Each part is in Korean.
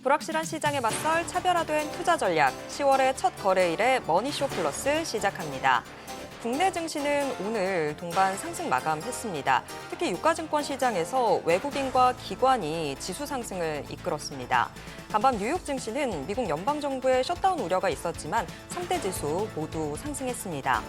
불확실한 시장에 맞설 차별화된 투자 전략, 10월의 첫 거래일에 머니쇼 플러스 시작합니다. 국내 증시는 오늘 동반 상승 마감했습니다. 특히 유가증권 시장에서 외국인과 기관이 지수 상승을 이끌었습니다. 간밤 뉴욕 증시는 미국 연방정부의 셧다운 우려가 있었지만 3대 지수 모두 상승했습니다.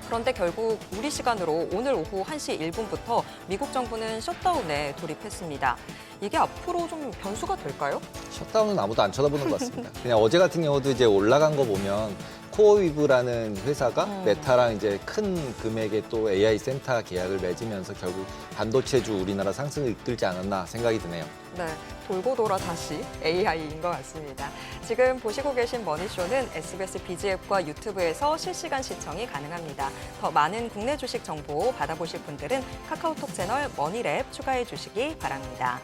그런데 결국 우리 시간으로 오늘 오후 1시 1분부터 미국 정부는 셧다운에 돌입했습니다. 이게 앞으로 좀 변수가 될까요? 셧다운은 아무도 안 쳐다보는 것 같습니다. 그냥 어제 같은 경우도 이제 올라간 거 보면 코어위브라는 회사가 메타랑 이제 큰 금액의 또 AI 센터 계약을 맺으면서 결국 반도체주 우리나라 상승을 이끌지 않았나 생각이 드네요. 네, 돌고 돌아 다시 AI인 것 같습니다. 지금 보시고 계신 머니쇼는 SBS BG앱과 유튜브에서 실시간 시청이 가능합니다. 더 많은 국내 주식 정보 받아보실 분들은 카카오톡 채널 머니랩 추가해 주시기 바랍니다.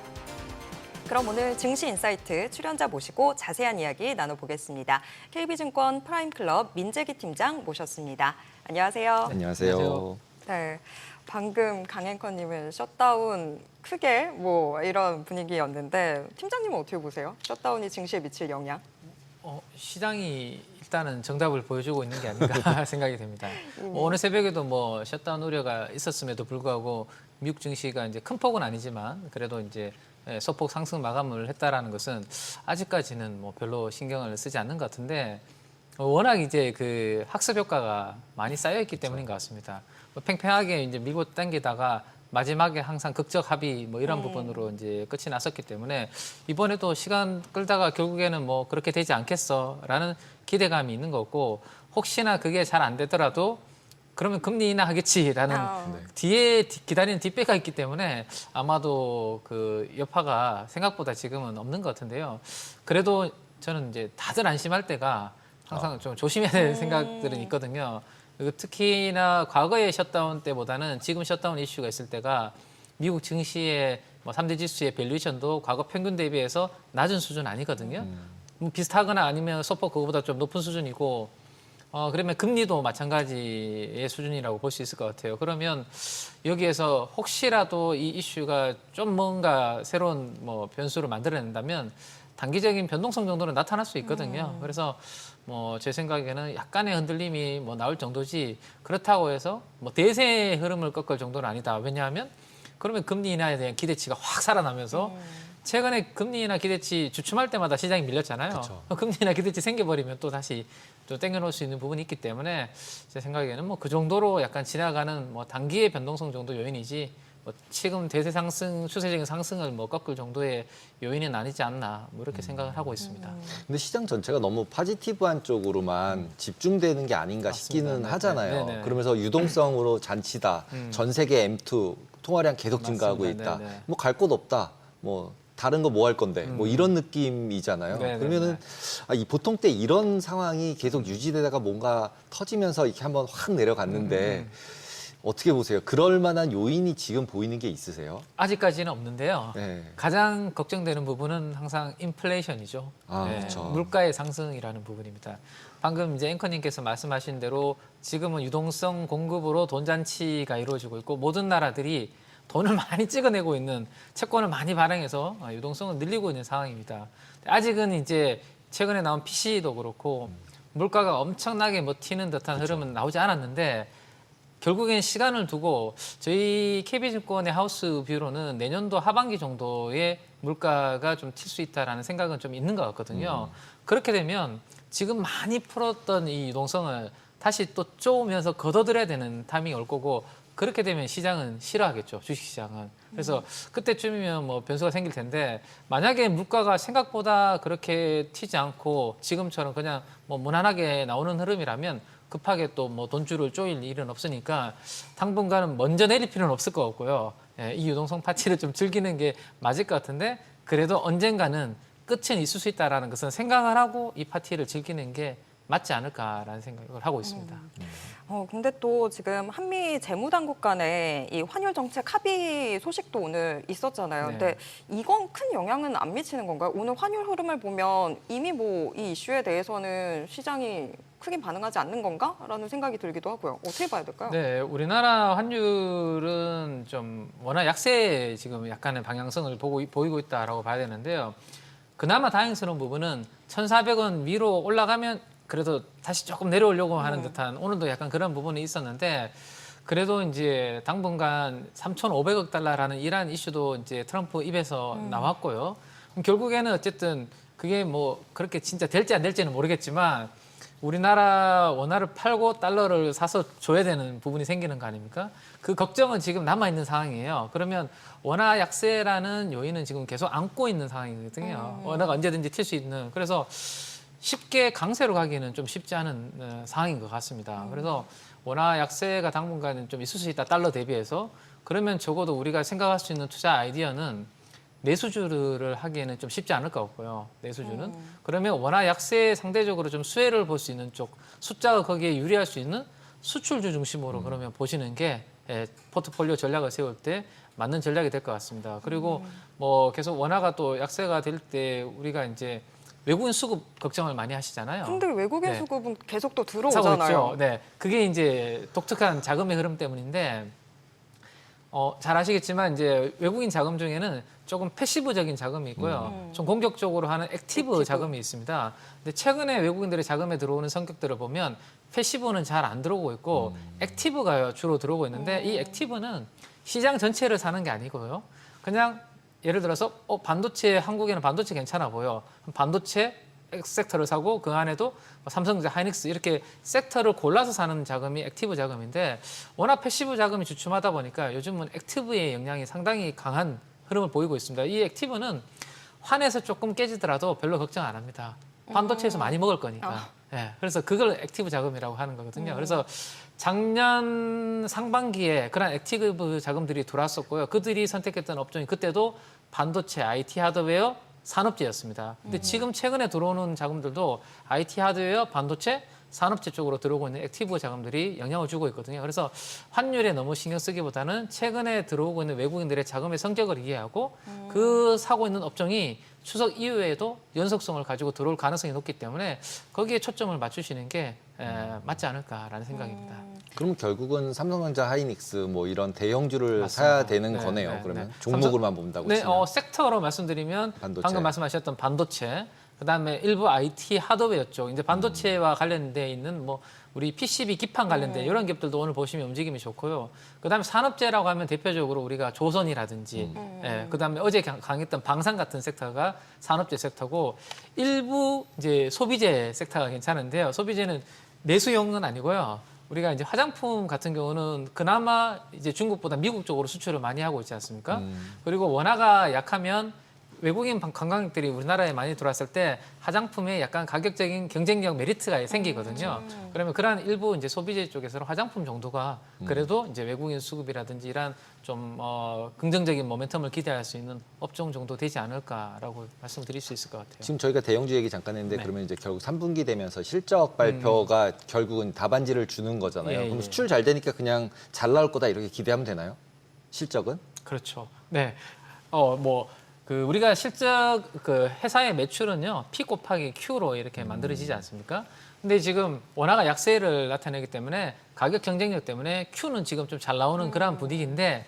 그럼 오늘 증시인사이트 출연자 모시고 자세한 이야기 나눠보겠습니다. KB증권 프라임클럽 민재기 팀장 모셨습니다. 안녕하세요. 안녕하세요. 안녕하세요. 네, 방금 강앵커님은 셧다운 크게 뭐 이런 분위기였는데 팀장님은 어떻게 보세요? 셧다운이 증시에 미칠 영향? 시장이 일단은 정답을 보여주고 있는 게 아닌가 생각이 됩니다. 오늘 새벽에도 뭐 셧다운 우려가 있었음에도 불구하고 미국 증시가 이제 큰 폭은 아니지만 그래도 이제 소폭 상승 마감을 했다라는 것은 아직까지는 뭐 별로 신경을 쓰지 않는 것 같은데 워낙 이제 그 학습 효과가 많이 쌓여 있기 때문인 것 같습니다. 뭐 팽팽하게 이제 밀고 당기다가 마지막에 항상 극적 합의 뭐 이런 부분으로 이제 끝이 났었기 때문에 이번에도 시간 끌다가 결국에는 뭐 그렇게 되지 않겠어라는 기대감이 있는 거고 혹시나 그게 잘 안 되더라도 그러면 금리 인하 하겠지라는 뒤에 기다리는 뒷배가 있기 때문에 아마도 그 여파가 생각보다 지금은 없는 것 같은데요. 그래도 저는 이제 다들 안심할 때가 항상 좀 조심해야 될 생각들은 있거든요. 그리고 특히나 과거의 셧다운 때보다는 지금 셧다운 이슈가 있을 때가 미국 증시의 뭐 3대 지수의 밸류에이션도 과거 평균 대비해서 낮은 수준 아니거든요. 뭐 비슷하거나 아니면 소폭 그거보다 좀 높은 수준이고 그러면 금리도 마찬가지의 수준이라고 볼 수 있을 것 같아요. 그러면 여기에서 혹시라도 이 이슈가 좀 뭔가 새로운 뭐 변수를 만들어낸다면 단기적인 변동성 정도는 나타날 수 있거든요. 그래서 뭐 제 생각에는 약간의 흔들림이 뭐 나올 정도지 그렇다고 해서 뭐 대세의 흐름을 꺾을 정도는 아니다. 왜냐하면 그러면 금리 인하에 대한 기대치가 확 살아나면서 최근에 금리 인하 기대치 주춤할 때마다 시장이 밀렸잖아요. 그쵸. 금리 인하 기대치 생겨버리면 또 다시 또 땡겨놓을 수 있는 부분이 있기 때문에 제 생각에는 뭐 그 정도로 약간 지나가는 뭐 단기의 변동성 정도 요인이지 뭐 지금 대세 상승 추세적인 상승을 뭐 꺾을 정도의 요인은 아니지 않나 뭐 이렇게 생각을 하고 있습니다. 근데 시장 전체가 너무 포지티브한 쪽으로만 집중되는 게 아닌가 맞습니다. 싶기는 네, 하잖아요. 네, 네. 그러면서 유동성으로 잔치다. 전 세계 M2 통화량 계속 증가하고 맞습니다. 있다. 네, 네. 뭐 갈 곳 없다. 뭐 다른 거 뭐 할 건데 뭐 이런 느낌이잖아요. 네, 네, 그러면은 이 보통 때 이런 상황이 계속 유지되다가 뭔가 터지면서 이렇게 한번 확 내려갔는데 어떻게 보세요? 그럴 만한 요인이 지금 보이는 게 있으세요? 아직까지는 없는데요. 네. 가장 걱정되는 부분은 항상 인플레이션이죠. 그렇죠. 물가의 상승이라는 부분입니다. 방금 이제 앵커님께서 말씀하신 대로 지금은 유동성 공급으로 돈잔치가 이루어지고 있고 모든 나라들이 돈을 많이 찍어내고 있는 채권을 많이 발행해서 유동성을 늘리고 있는 상황입니다. 아직은 이제 최근에 나온 PC도 그렇고 물가가 엄청나게 뭐 튀는 듯한 흐름은 나오지 않았는데 결국엔 시간을 두고 저희 KB증권의 하우스 뷰로는 내년도 하반기 정도에 물가가 좀 튈 수 있다라는 생각은 좀 있는 것 같거든요. 그렇게 되면 지금 많이 풀었던 이 유동성을 다시 또 쪼으면서 걷어들여야 되는 타이밍이 올 거고 그렇게 되면 시장은 싫어하겠죠, 주식시장은. 그래서 그때쯤이면 뭐 변수가 생길 텐데 만약에 물가가 생각보다 그렇게 튀지 않고 지금처럼 그냥 뭐 무난하게 나오는 흐름이라면 급하게 또 뭐 돈줄을 조일 일은 없으니까 당분간은 먼저 내릴 필요는 없을 것 같고요. 이 유동성 파티를 좀 즐기는 게 맞을 것 같은데 그래도 언젠가는 끝은 있을 수 있다는 것은 생각을 하고 이 파티를 즐기는 게 맞지 않을까라는 생각을 하고 있습니다. 근데 또 지금 한미 재무당국 간에 이 환율 정책 합의 소식도 오늘 있었잖아요. 네. 근데 이건 큰 영향은 안 미치는 건가요? 오늘 환율 흐름을 보면 이미 뭐 이 이슈에 대해서는 시장이 크게 반응하지 않는 건가라는 생각이 들기도 하고요. 어떻게 봐야 될까요? 네, 우리나라 환율은 좀 워낙 약세에 지금 약간의 방향성을 보이고 있다라고 봐야 되는데요. 그나마 다행스러운 부분은 1,400원 위로 올라가면 그래도 다시 조금 내려오려고 하는 듯한 오늘도 약간 그런 부분이 있었는데 그래도 이제 당분간 3,500억 달러라는 이란 이슈도 이제 트럼프 입에서 나왔고요. 그럼 결국에는 어쨌든 그게 뭐 그렇게 진짜 될지 안 될지는 모르겠지만 우리나라 원화를 팔고 달러를 사서 줘야 되는 부분이 생기는 거 아닙니까? 그 걱정은 지금 남아있는 상황이에요. 그러면 원화 약세라는 요인은 지금 계속 안고 있는 상황이거든요. 원화가 언제든지 튈 수 있는. 그래서 쉽게 강세로 가기는 좀 쉽지 않은 상황인 것 같습니다. 그래서 원화 약세가 당분간은 좀 있을 수 있다, 달러 대비해서. 그러면 적어도 우리가 생각할 수 있는 투자 아이디어는 내수주를 하기에는 좀 쉽지 않을 것 같고요. 내수주는. 그러면 원화 약세에 상대적으로 좀 수혜를 볼 수 있는 쪽, 숫자가 거기에 유리할 수 있는 수출주 중심으로 그러면 보시는 게 포트폴리오 전략을 세울 때 맞는 전략이 될 것 같습니다. 그리고 뭐 계속 원화가 또 약세가 될 때 우리가 이제 외국인 수급 걱정을 많이 하시잖아요. 근데 외국인 네. 수급은 계속 또 사고 들어오잖아요. 있죠. 네, 그게 이제 독특한 자금의 흐름 때문인데 잘 아시겠지만 이제 외국인 자금 중에는 조금 패시브적인 자금이 있고요. 좀 공격적으로 하는 액티브 자금이 있습니다. 근데 최근에 외국인들의 자금에 들어오는 성격들을 보면 패시브는 잘 안 들어오고 있고 액티브가 주로 들어오고 있는데 이 액티브는 시장 전체를 사는 게 아니고요. 그냥 예를 들어서 반도체 한국에는 반도체 괜찮아 보여. 반도체 섹터를 사고 그 안에도 삼성전자, 하이닉스 이렇게 섹터를 골라서 사는 자금이 액티브 자금인데 워낙 패시브 자금이 주춤하다 보니까 요즘은 액티브의 영향이 상당히 강한 흐름을 보이고 있습니다. 이 액티브는 환에서 조금 깨지더라도 별로 걱정 안 합니다. 반도체에서 많이 먹을 거니까. 네, 그래서 그걸 액티브 자금이라고 하는 거거든요. 그래서 작년 상반기에 그런 액티브 자금들이 들어왔었고요. 그들이 선택했던 업종이 그때도 반도체, IT 하드웨어, 산업재였습니다. 근데 지금 최근에 들어오는 자금들도 IT 하드웨어, 반도체, 산업재 쪽으로 들어오고 있는 액티브 자금들이 영향을 주고 있거든요. 그래서 환율에 너무 신경 쓰기보다는 최근에 들어오고 있는 외국인들의 자금의 성격을 이해하고 그 사고 있는 업종이 추석 이후에도 연속성을 가지고 들어올 가능성이 높기 때문에 거기에 초점을 맞추시는 게 맞지 않을까라는 생각입니다. 그럼 결국은 삼성전자, 하이닉스 뭐 이런 대형주를 맞습니다. 사야 되는 네, 거네요. 네, 그러면 네. 종목으로만 본다고 네, 치면. 섹터로 말씀드리면 반도체. 방금 말씀하셨던 반도체, 그다음에 일부 IT 하드웨어 쪽, 이제 반도체와 관련돼 있는 뭐 우리 PCB 기판 관련된 이런 기업들도 오늘 보시면 움직임이 좋고요. 그다음에 산업재라고 하면 대표적으로 우리가 조선이라든지, 그다음에 어제 강했던 방산 같은 섹터가 산업재 섹터고 일부 이제 소비재 섹터가 괜찮은데요. 소비재는 내수용은 아니고요. 우리가 이제 화장품 같은 경우는 그나마 이제 중국보다 미국 쪽으로 수출을 많이 하고 있지 않습니까? 그리고 원화가 약하면 외국인 관광객들이 우리나라에 많이 들어왔을 때 화장품에 약간 가격적인 경쟁력 메리트가 생기거든요. 그러면 그러한 일부 이제 소비재 쪽에서는 화장품 정도가 그래도 이제 외국인 수급이라든지 이런 좀 긍정적인 모멘텀을 기대할 수 있는 업종 정도 되지 않을까라고 말씀드릴 수 있을 것 같아요. 지금 저희가 대형주 얘기 잠깐 했는데 네. 그러면 이제 결국 3분기 되면서 실적 발표가 결국은 답안지를 주는 거잖아요. 예, 그럼 예. 수출 잘 되니까 그냥 잘 나올 거다 이렇게 기대하면 되나요? 실적은? 그렇죠. 네. 우리가 실적 그 회사의 매출은요 P 곱하기 Q로 이렇게 만들어지지 않습니까? 근데 지금 원화가 약세를 나타내기 때문에 가격 경쟁력 때문에 Q는 지금 좀 잘 나오는 그런 분위기인데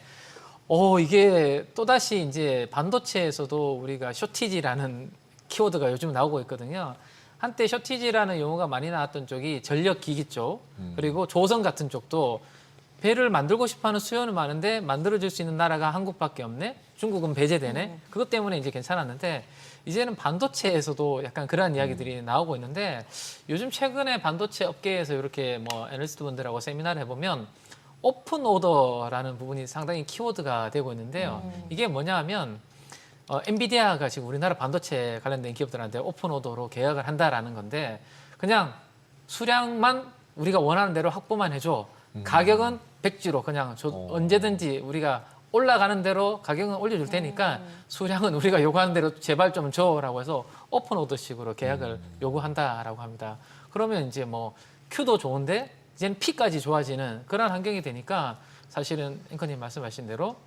이게 또다시 이제 반도체에서도 우리가 쇼티지라는 키워드가 요즘 나오고 있거든요. 한때 쇼티지라는 용어가 많이 나왔던 쪽이 전력기기 쪽 그리고 조선 같은 쪽도 배를 만들고 싶어하는 수요는 많은데 만들어줄 수 있는 나라가 한국밖에 없네. 중국은 배제되네. 그것 때문에 이제 괜찮았는데 이제는 반도체에서도 약간 그러한 이야기들이 나오고 있는데 요즘 최근에 반도체 업계에서 이렇게 뭐 애널리스트 분들하고 세미나를 해보면 오픈 오더라는 부분이 상당히 키워드가 되고 있는데요. 이게 뭐냐 하면 엔비디아가 지금 우리나라 반도체 관련된 기업들한테 오픈 오더로 계약을 한다라는 건데 그냥 수량만 우리가 원하는 대로 확보만 해줘. 가격은 백지로 그냥 언제든지 우리가 올라가는 대로 가격은 올려줄 테니까 수량은 우리가 요구하는 대로 제발 좀 줘라고 해서 오픈 오더식으로 계약을 요구한다라고 합니다. 그러면 이제 뭐 Q도 좋은데 이제는 P까지 좋아지는 그런 환경이 되니까 사실은 앵커님 말씀하신 대로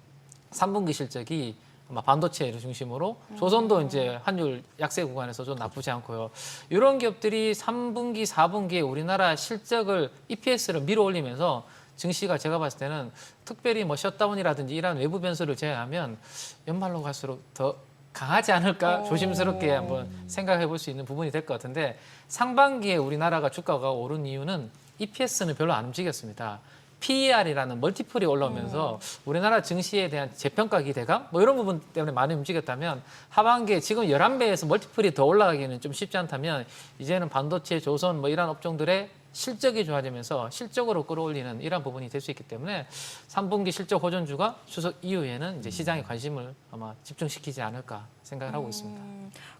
3분기 실적이 아마 반도체를 중심으로 조선도 이제 환율 약세 구간에서 좀 나쁘지 않고요. 이런 기업들이 3분기, 4분기에 우리나라 실적을 EPS를 밀어올리면서 증시가 제가 봤을 때는 특별히 뭐 셧다운이라든지 이런 외부 변수를 제외하면 연말로 갈수록 더 강하지 않을까 조심스럽게 한번 생각해 볼 수 있는 부분이 될 것 같은데 상반기에 우리나라가 주가가 오른 이유는 EPS는 별로 안 움직였습니다. PER이라는 멀티플이 올라오면서 우리나라 증시에 대한 재평가 기대감 뭐 이런 부분 때문에 많이 움직였다면 하반기에 지금 11배에서 멀티플이 더 올라가기는 좀 쉽지 않다면 이제는 반도체, 조선 뭐 이런 업종들의 실적이 좋아지면서 실적으로 끌어올리는 이런 부분이 될 수 있기 때문에 3분기 실적 호전주가 추석 이후에는 이제 시장의 관심을 아마 집중시키지 않을까 생각을 하고 있습니다.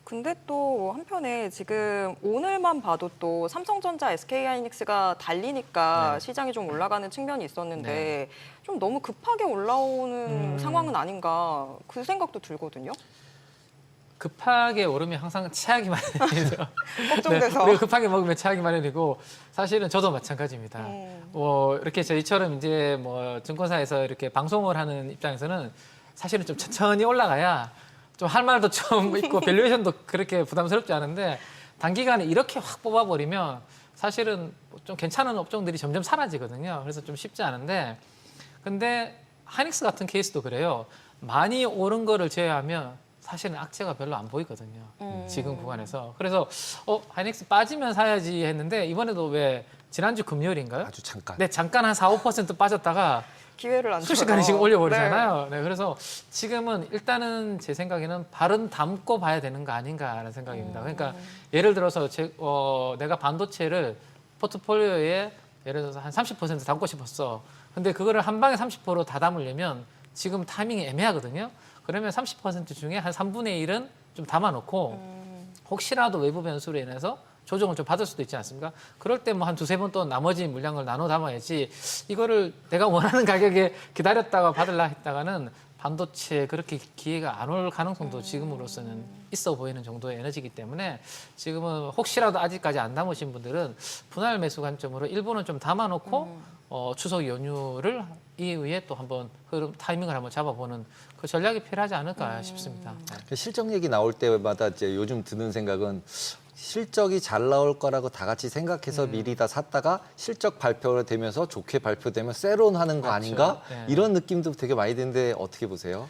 근데 또 한편에 지금 오늘만 봐도 또 삼성전자, SK하이닉스가 달리니까 네. 시장이 좀 올라가는 측면이 있었는데 네. 좀 너무 급하게 올라오는 상황은 아닌가 그 생각도 들거든요. 급하게 오르면 항상 체하기 마련이죠. 걱정돼서. 네, 우리가 급하게 먹으면 체하기 마련이고 사실은 저도 마찬가지입니다. 뭐 이렇게 저희처럼 이제 뭐 증권사에서 이렇게 방송을 하는 입장에서는 사실은 좀 천천히 올라가야 좀 할 말도 좀 있고 밸류에이션도 그렇게 부담스럽지 않은데 단기간에 이렇게 확 뽑아버리면 사실은 좀 괜찮은 업종들이 점점 사라지거든요. 그래서 좀 쉽지 않은데 근데 하이닉스 같은 케이스도 그래요. 많이 오른 거를 제외하면 사실은 악재가 별로 안 보이거든요. 지금 구간에서. 그래서 하이닉스 빠지면 사야지 했는데 이번에도 왜 지난주 금요일인가요? 아주 잠깐. 네, 잠깐 한 4, 5% 빠졌다가 기회를 안 순식간에 줘요. 지금 올려버리잖아요. 네, 그래서 지금은 일단은 제 생각에는 발은 담고 봐야 되는 거 아닌가라는 생각입니다. 그러니까 예를 들어서 내가 반도체를 포트폴리오에 예를 들어서 한 30% 담고 싶었어. 근데 그거를 한 방에 30%다 담으려면 지금 타이밍이 애매하거든요. 그러면 30% 중에 한 3분의 1은 좀 담아놓고 혹시라도 외부 변수로 인해서 조정을 좀 받을 수도 있지 않습니까? 그럴 때 뭐 한 두세 번 또 나머지 물량을 나눠 담아야지 이거를 내가 원하는 가격에 기다렸다가 받으려 했다가는 반도체 그렇게 기회가 안 올 가능성도 지금으로서는 있어 보이는 정도의 에너지이기 때문에 지금은 혹시라도 아직까지 안 담으신 분들은 분할 매수 관점으로 일부는 좀 담아놓고 추석 연휴를 이후에 또 한번 흐름 타이밍을 한번 잡아보는 그 전략이 필요하지 않을까 싶습니다. 네. 실적 얘기 나올 때마다 이제 요즘 드는 생각은 실적이 잘 나올 거라고 다 같이 생각해서 미리 다 샀다가 실적 발표가 되면서 좋게 발표되면 세론하는 거 그렇죠. 아닌가? 네. 이런 느낌도 되게 많이 드는데 어떻게 보세요?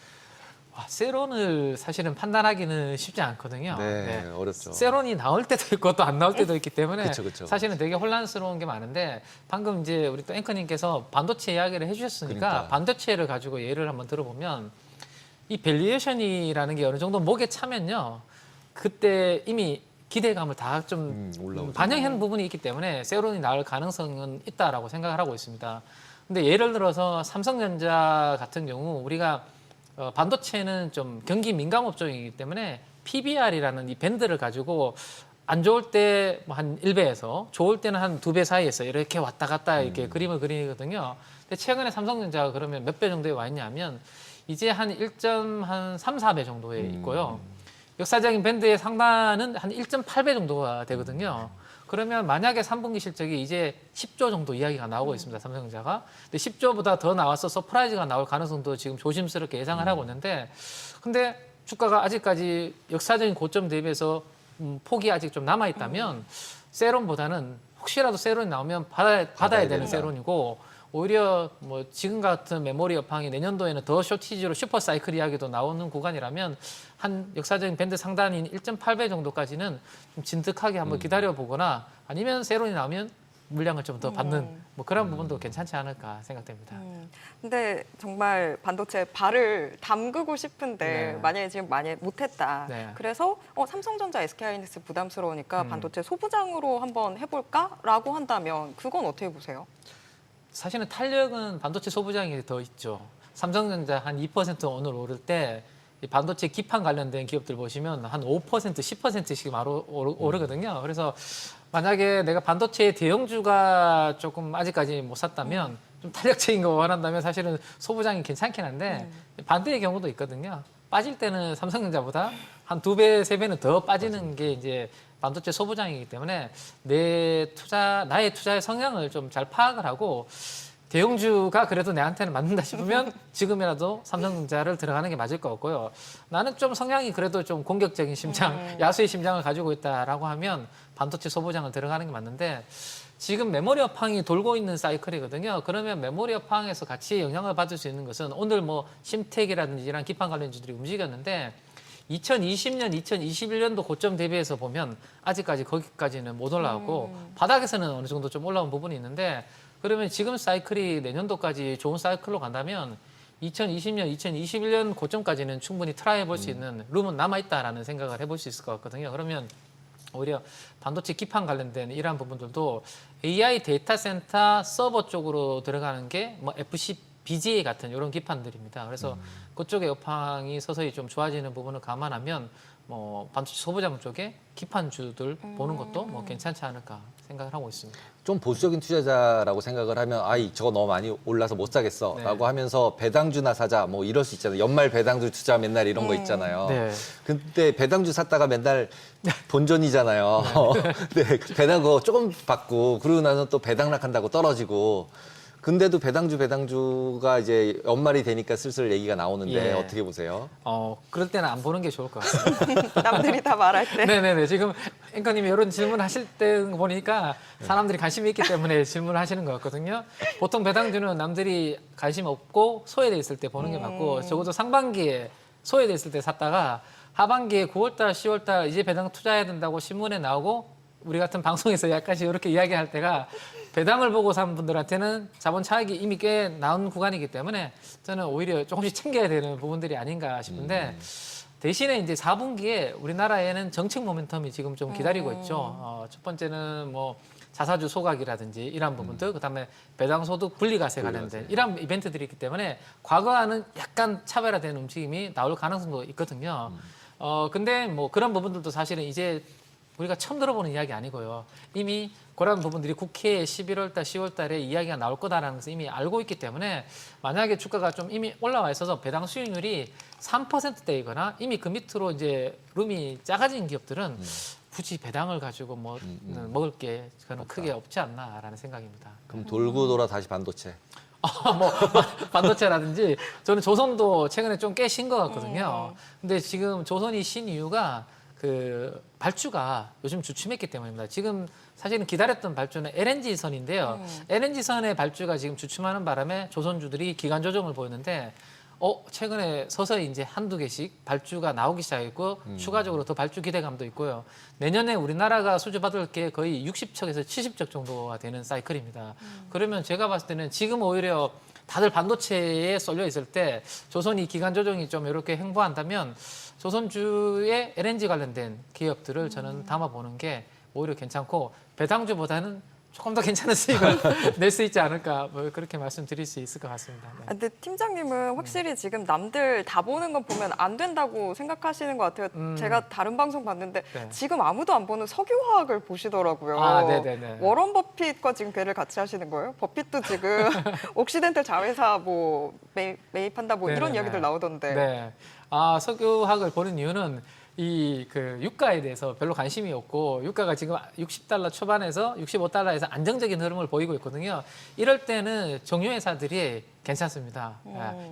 와, 세론을 사실은 판단하기는 쉽지 않거든요. 네, 어렵죠. 세론이 나올 때도 있고 또 안 나올 때도 있기 때문에 그쵸. 사실은 되게 혼란스러운 게 많은데 방금 이제 우리 또 앵커님께서 반도체 이야기를 해주셨으니까 그러니까. 반도체를 가지고 예를 한번 들어보면 이 밸류에이션이라는 게 어느 정도 목에 차면요. 그때 이미 기대감을 다 좀 올라오죠. 반영한 부분이 있기 때문에 세론이 나올 가능성은 있다라고 생각을 하고 있습니다. 근데 예를 들어서 삼성전자 같은 경우 우리가 반도체는 좀 경기 민감 업종이기 때문에 PBR이라는 이 밴드를 가지고 안 좋을 때 뭐 한 1배에서 좋을 때는 한 2배 사이에서 이렇게 왔다 갔다 이렇게 그림을 그리거든요. 근데 최근에 삼성전자가 그러면 몇 배 정도에 와 있냐면 이제 한 1.3, 4배 정도에 있고요. 역사적인 밴드의 상단은 한 1.8배 정도가 되거든요. 그러면 만약에 3분기 실적이 이제 10조 정도 이야기가 나오고 있습니다. 삼성전자가. 근데 10조보다 더 나와서 서프라이즈가 나올 가능성도 지금 조심스럽게 예상을 하고 있는데 근데 주가가 아직까지 역사적인 고점 대비해서 폭이 아직 좀 남아있다면 세론보다는 혹시라도 세론이 나오면 받아야 되는 세론이고 오히려 뭐 지금 같은 메모리 여팡이 내년도에는 더 쇼티지로 슈퍼 사이클 이야기도 나오는 구간이라면 한 역사적인 밴드 상단인 1.8배 정도까지는 좀 진득하게 한번 기다려보거나 아니면 세론이 나오면 물량을 좀 더 받는 뭐 그런 부분도 괜찮지 않을까 생각됩니다. 근데 정말 반도체 발을 담그고 싶은데 네. 만약에 지금 못했다. 네. 그래서 삼성전자, SK하이닉스 부담스러우니까 반도체 소부장으로 한번 해볼까라고 한다면 그건 어떻게 보세요? 사실은 탄력은 반도체 소부장이 더 있죠. 삼성전자 한 2% 오늘 오를 때 이 반도체 기판 관련된 기업들 보시면 한 5%, 10%씩 오르거든요. 그래서 만약에 내가 반도체 대형주가 조금 아직까지 못 샀다면 좀 탄력적인 거 원한다면 사실은 소부장이 괜찮긴 한데 반대의 경우도 있거든요. 빠질 때는 삼성전자보다 한 2배, 3배는 더 빠지는 게 이제 반도체 소부장이기 때문에 나의 투자의 성향을 좀 잘 파악을 하고 대형주가 그래도 내한테는 맞는다 싶으면 지금이라도 삼성전자를 들어가는 게 맞을 것 같고요. 나는 좀 성향이 그래도 좀 공격적인 심장, 야수의 심장을 가지고 있다라고 하면 반도체 소부장을 들어가는 게 맞는데 지금 메모리 업황이 돌고 있는 사이클이거든요. 그러면 메모리 업황에서 같이 영향을 받을 수 있는 것은 오늘 뭐 심텍이라든지 이런 기판 관련주들이 움직였는데 2020년, 2021년도 고점 대비해서 보면 아직까지 거기까지는 못 올라가고 바닥에서는 어느 정도 좀 올라온 부분이 있는데 그러면 지금 사이클이 내년도까지 좋은 사이클로 간다면 2020년, 2021년 고점까지는 충분히 트라이 해볼 수 있는 룸은 남아있다라는 생각을 해볼 수 있을 것 같거든요. 그러면 오히려 반도체 기판 관련된 이러한 부분들도 AI 데이터 센터 서버 쪽으로 들어가는 게 뭐 FC, BGA 같은 이런 기판들입니다. 그래서 그쪽의 여팡이 서서히 좀 좋아지는 부분을 감안하면 뭐 반도체 소부장 쪽에 기판주들 보는 것도 뭐 괜찮지 않을까 생각을 하고 있습니다. 좀 보수적인 투자자라고 생각을 하면 아이 저거 너무 많이 올라서 못 사겠어 네. 라고 하면서 배당주나 사자 뭐 이럴 수 있잖아요. 연말 배당주 투자 맨날 이런 거 있잖아요. 네. 근데 배당주 샀다가 맨날 본전이잖아요. 네. 배당 그거 조금 받고 그러고 나서 또 배당락한다고 떨어지고 근데도 배당주가 이제 연말이 되니까 슬슬 얘기가 나오는데 예. 어떻게 보세요? 그럴 때는 안 보는 게 좋을 것 같습니다. 남들이 다 말할 때. 네네네. 지금 앵커님이 이런 질문 하실 때 보니까 사람들이 관심이 있기 때문에 질문을 하시는 것 같거든요. 보통 배당주는 남들이 관심 없고 소외돼 있을 때 보는 게 맞고 적어도 상반기에 소외돼 있을 때 샀다가 하반기에 9월달, 10월달 이제 배당 투자해야 된다고 신문에 나오고 우리 같은 방송에서 약간씩 이렇게 이야기할 때가 배당을 보고 산 분들한테는 자본 차익이 이미 꽤 나온 구간이기 때문에 저는 오히려 조금씩 챙겨야 되는 부분들이 아닌가 싶은데 대신에 이제 4분기에 우리나라에는 정책 모멘텀이 지금 좀 기다리고 있죠. 첫 번째는 뭐 자사주 소각이라든지 이런 부분들, 그다음에 배당소득 분리과세 관련된 이런 이벤트들이 있기 때문에 과거와는 약간 차별화된 움직임이 나올 가능성도 있거든요. 근데 뭐 그런 부분들도 사실은 이제 우리가 처음 들어보는 이야기 아니고요. 이미 그런 부분들이 국회에 11월 달, 10월 달에 이야기가 나올 거다라는 것을 이미 알고 있기 때문에 만약에 주가가 좀 이미 올라와 있어서 배당 수익률이 3%대이거나 이미 그 밑으로 이제 룸이 작아진 기업들은 굳이 배당을 가지고 뭐 먹을 게 저는 크게 없지 않나라는 생각입니다. 그럼 돌고 돌아 다시 반도체. 뭐 반도체라든지 저는 조선도 최근에 좀 꽤 신 것 같거든요. 근데 지금 조선이 신 이유가 그 발주가 요즘 주춤했기 때문입니다. 지금 사실은 기다렸던 발주는 LNG선인데요. LNG선의 발주가 지금 주춤하는 바람에 조선주들이 기간 조정을 보였는데 최근에 서서히 이제 한두 개씩 발주가 나오기 시작했고 추가적으로 더 발주 기대감도 있고요. 내년에 우리나라가 수주받을 게 거의 60척에서 70척 정도가 되는 사이클입니다. 그러면 제가 봤을 때는 지금 오히려 다들 반도체에 쏠려 있을 때 조선이 기간 조정이 좀 이렇게 행보한다면 조선주의 LNG 관련된 기업들을 저는 담아보는 게 오히려 괜찮고 배당주보다는 조금 더 괜찮은 수익을 낼 수 있지 않을까 뭐 그렇게 말씀드릴 수 있을 것 같습니다. 네. 근데 팀장님은 확실히 지금 남들 다 보는 건 보면 안 된다고 생각하시는 것 같아요. 제가 다른 방송 봤는데 네. 지금 아무도 안 보는 석유화학을 보시더라고요. 아, 네네네. 워런 버핏과 지금 배를 같이 하시는 거예요? 버핏도 지금 옥시덴탈 자회사 뭐 매입한다 뭐 이런 네네네. 이야기들 나오던데. 네. 석유학을 보는 이유는 이 그 유가에 대해서 별로 관심이 없고 유가가 지금 60달러 초반에서 65달러에서 안정적인 흐름을 보이고 있거든요. 이럴 때는 정유회사들이 괜찮습니다.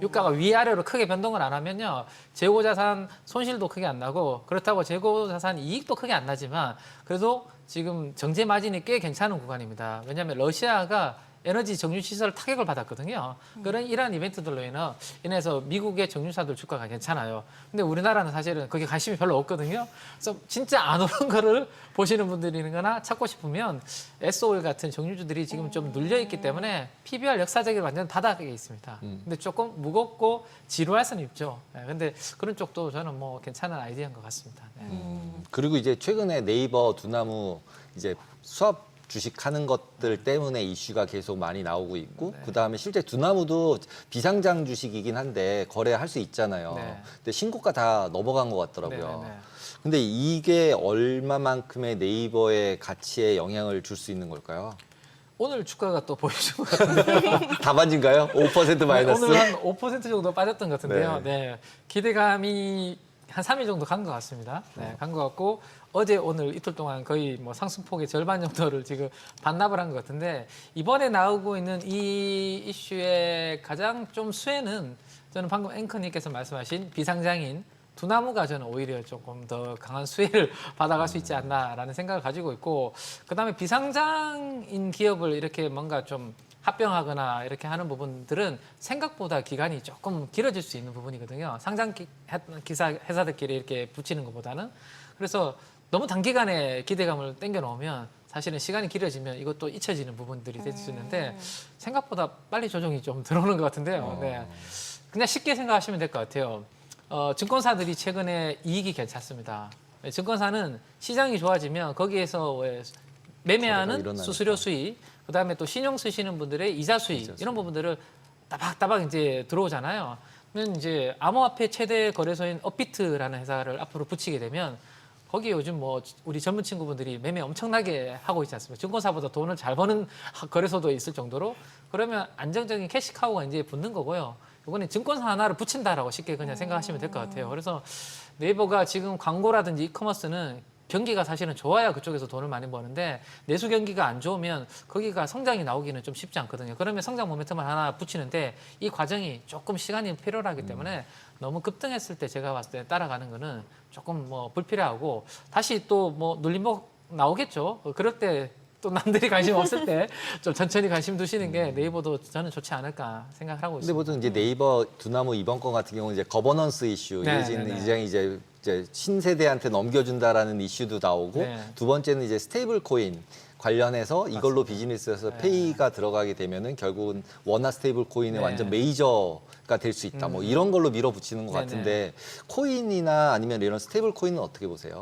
유가가 위아래로 크게 변동을 안 하면요. 재고자산 손실도 크게 안 나고 그렇다고 재고자산 이익도 크게 안 나지만 그래도 지금 정제 마진이 꽤 괜찮은 구간입니다. 왜냐하면 러시아가 에너지 정유시설 타격을 받았거든요. 그런 이러한 이벤트들로 인해서 미국의 정유사들 주가가 괜찮아요. 근데 우리나라는 사실은 그게 관심이 별로 없거든요. 그래서 진짜 안 오른 거를 보시는 분들이거나 찾고 싶으면 SOL 같은 정유주들이 지금 좀 눌려있기 때문에 PBR 역사적으로 완전 바닥에 있습니다. 근데 조금 무겁고 지루할 수는 있죠. 근데 그런 쪽도 저는 뭐 괜찮은 아이디어인 것 같습니다. 네. 그리고 이제 최근에 네이버, 두나무 이제 수합 주식하는 것들 때문에 이슈가 계속 많이 나오고 있고 그다음에 실제 두나무도 비상장 주식이긴 한데 거래할 수 있잖아요. 네. 근데 신고가 다 넘어간 것 같더라고요. 네네네. 근데 이게 얼마만큼의 네이버의 가치에 영향을 줄 수 있는 걸까요? 오늘 주가가 또 보여준 것 같은데요. 다반지인가요? 5% 마이너스? 오늘 한 5% 정도 빠졌던 것 같은데요. 네. 네. 기대감이 한 3일 정도 간 것 같습니다. 네, 간 것 같고 어제 오늘 이틀 동안 거의 뭐 상승폭의 절반 정도를 지금 반납을 한 것 같은데 이번에 나오고 있는 이 이슈의 가장 좀 수혜는 저는 방금 앵커님께서 말씀하신 비상장인 두나무가 저는 오히려 조금 더 강한 수혜를 받아갈 수 있지 않나라는 생각을 가지고 있고 그다음에 비상장인 기업을 이렇게 뭔가 좀 합병하거나 이렇게 하는 부분들은 생각보다 기간이 조금 길어질 수 있는 부분이거든요. 상장 기사 회사들끼리 이렇게 붙이는 것보다는. 그래서 너무 단기간에 기대감을 땡겨 놓으면 사실은 시간이 길어지면 이것도 잊혀지는 부분들이 될 수 있는데 생각보다 빨리 조정이 좀 들어오는 것 같은데요. 네. 그냥 쉽게 생각하시면 될 것 같아요. 증권사들이 최근에 이익이 괜찮습니다. 증권사는 시장이 좋아지면 거기에서 왜 매매하는 수수료 수익, 그다음에 또 신용 쓰시는 분들의 이자 수익 이런 부분들을 따박따박 이제 들어오잖아요. 그러면 이제 암호화폐 최대 거래소인 업비트라는 회사를 앞으로 붙이게 되면 거기에 요즘 뭐 우리 젊은 친구분들이 매매 엄청나게 하고 있지 않습니까? 증권사보다 돈을 잘 버는 거래소도 있을 정도로 그러면 안정적인 캐시카우가 이제 붙는 거고요. 이거는 증권사 하나를 붙인다라고 쉽게 그냥 생각하시면 될 것 같아요. 그래서 네이버가 지금 광고라든지 이커머스는 경기가 사실은 좋아야 그쪽에서 돈을 많이 버는데 내수 경기가 안 좋으면 거기가 성장이 나오기는 좀 쉽지 않거든요. 그러면 성장 모멘텀을 하나 붙이는데 이 과정이 조금 시간이 필요하기 때문에 너무 급등했을 때 제가 봤을 때 따라가는 거는 조금 뭐 불필요하고 다시 또 뭐 눌림목 나오겠죠. 그럴 때 또 남들이 관심 없을 때 좀 천천히 관심 두시는 게 네이버도 저는 좋지 않을까 생각을 하고 근데 있습니다. 보통 이제 네이버 두나무 이번 건 같은 경우는 이제 거버넌스 이슈, 네, 이제 네, 네. 이장이 이제 신세대한테 넘겨준다라는 이슈도 나오고 네. 두 번째는 이제 스테이블 코인 관련해서 이걸로 비즈니스에서 페이가 들어가게 되면은 결국은 원화 스테이블 코인의 네. 완전 메이저가 될 수 있다. 뭐 이런 걸로 밀어붙이는 것 네네. 같은데 코인이나 아니면 이런 스테이블 코인은 어떻게 보세요?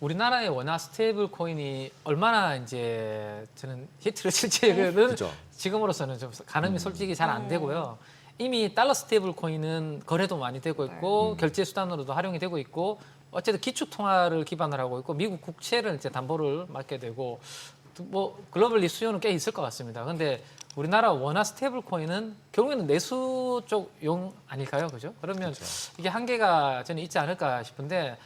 우리나라의 원화 스테이블 코인이 얼마나 이제 저는 히트를 칠지는 그죠. 지금으로서는 좀 가늠이 솔직히 잘 안 되고요. 이미 달러 스테이블 코인은 거래도 많이 되고 있고 결제 수단으로도 활용이 되고 있고 어쨌든 기축 통화를 기반으로 하고 있고 미국 국채를 이제 담보를 맡게 되고 뭐 글로벌리 수요는 꽤 있을 것 같습니다. 근데 우리나라 원화 스테이블 코인은 결국에는 내수 쪽 용 아닐까요? 그죠? 그러면 이게 한계가 저는 있지 않을까 싶은데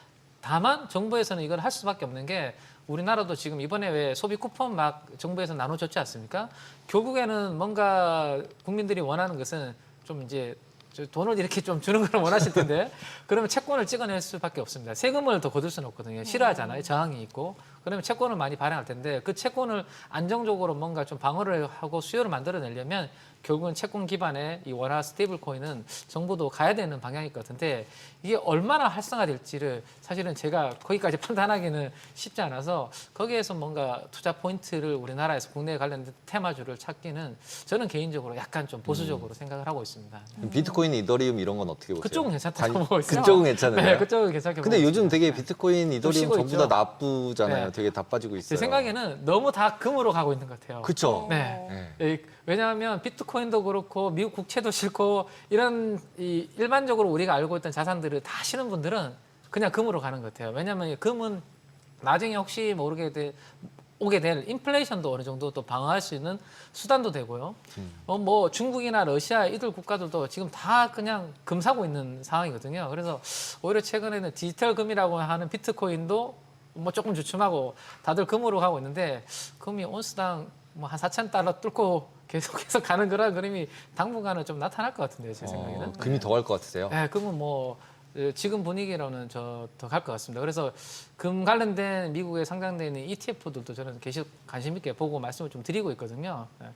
다만 정부에서는 이걸 할 수밖에 없는 게 우리나라도 지금 이번에 왜 소비 쿠폰 막 정부에서 나눠줬지 않습니까? 결국에는 뭔가 국민들이 원하는 것은 좀 이제 돈을 이렇게 좀 주는 걸 원하실 텐데 그러면 채권을 찍어낼 수밖에 없습니다. 세금을 더 거둘 수는 없거든요. 싫어하잖아요. 저항이 있고. 그러면 채권을 많이 발행할 텐데 그 채권을 안정적으로 뭔가 좀 방어를 하고 수요를 만들어내려면 결국은 채권 기반의 이 원화 스테이블 코인은 정부도 가야 되는 방향일 것 같은데 이게 얼마나 활성화될지를 사실은 제가 거기까지 판단하기는 쉽지 않아서 거기에서 뭔가 투자 포인트를 우리나라에서 국내에 관련된 테마주를 찾기는 저는 개인적으로 약간 좀 보수적으로 생각을 하고 있습니다. 그럼 비트코인, 이더리움 이런 건 어떻게 보세요? 그쪽은 괜찮다고 보고 있어요. 그쪽은 괜찮은데요? 네, 그쪽은 괜찮게 보고 근데 요즘 있습니다. 되게 비트코인, 이더리움 쉬고 전부 있죠. 다 나쁘잖아요. 네. 되게 다 빠지고 있어요. 제 생각에는 너무 다 금으로 가고 있는 것 같아요. 그렇죠. 네. 네. 왜냐하면 비트코인도 그렇고 미국 국채도 싫고 이런 일반적으로 우리가 알고 있던 자산들을 다 싫은 분들은 그냥 금으로 가는 것 같아요. 왜냐하면 금은 나중에 혹시 모르게 오게 될 인플레이션도 어느 정도 또 방어할 수 있는 수단도 되고요. 뭐 중국이나 러시아 이들 국가들도 지금 다 그냥 금 사고 있는 상황이거든요. 그래서 오히려 최근에는 디지털 금이라고 하는 비트코인도 뭐 조금 주춤하고 다들 금으로 가고 있는데 금이 온스당 뭐 한 4,000달러 뚫고 계속해서 가는 그런 그림이 당분간은 좀 나타날 것 같은데요, 제 생각에는. 금이 더 갈 것 같으세요? 네, 금은 뭐 지금 분위기로는 더 갈 것 같습니다. 그래서 금 관련된 미국에 상장되어 있는 ETF들도 저는 계속 관심 있게 보고 말씀을 좀 드리고 있거든요. 네,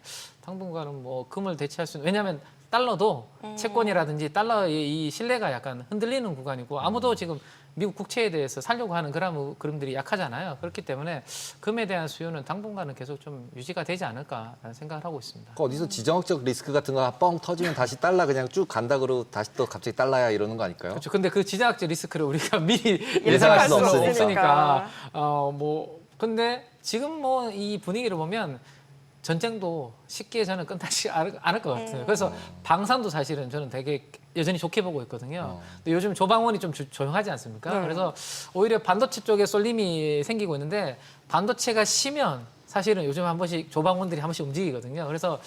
당분간은 뭐 금을 대체할 수 있는 왜냐하면 달러도 채권이라든지 달러의 이 신뢰가 약간 흔들리는 구간이고 아무도 지금 미국 국채에 대해서 살려고 하는 그림들이 약하잖아요. 그렇기 때문에 금에 대한 수요는 당분간은 계속 좀 유지가 되지 않을까라는 생각을 하고 있습니다. 어디서 지정학적 리스크 같은 거 뻥 터지면 다시 달러 그냥 쭉 간다 그러고 다시 또 갑자기 달러야 이러는 거 아닐까요? 그렇죠. 근데 그 지정학적 리스크를 우리가 미리 예상할 예상할 수는 수는 없으니까. 없으니까. 근데 지금 뭐 이 분위기를 보면 전쟁도 쉽게 저는 끝나지 않을 것 같아요. 그래서 방산도 사실은 저는 되게 여전히 좋게 보고 있거든요. 근데 요즘 조방원이 좀 조용하지 않습니까? 그래서 오히려 반도체 쪽에 쏠림이 생기고 있는데 반도체가 쉬면 사실은 요즘 한 번씩 조방원들이 한 번씩 움직이거든요. 그래서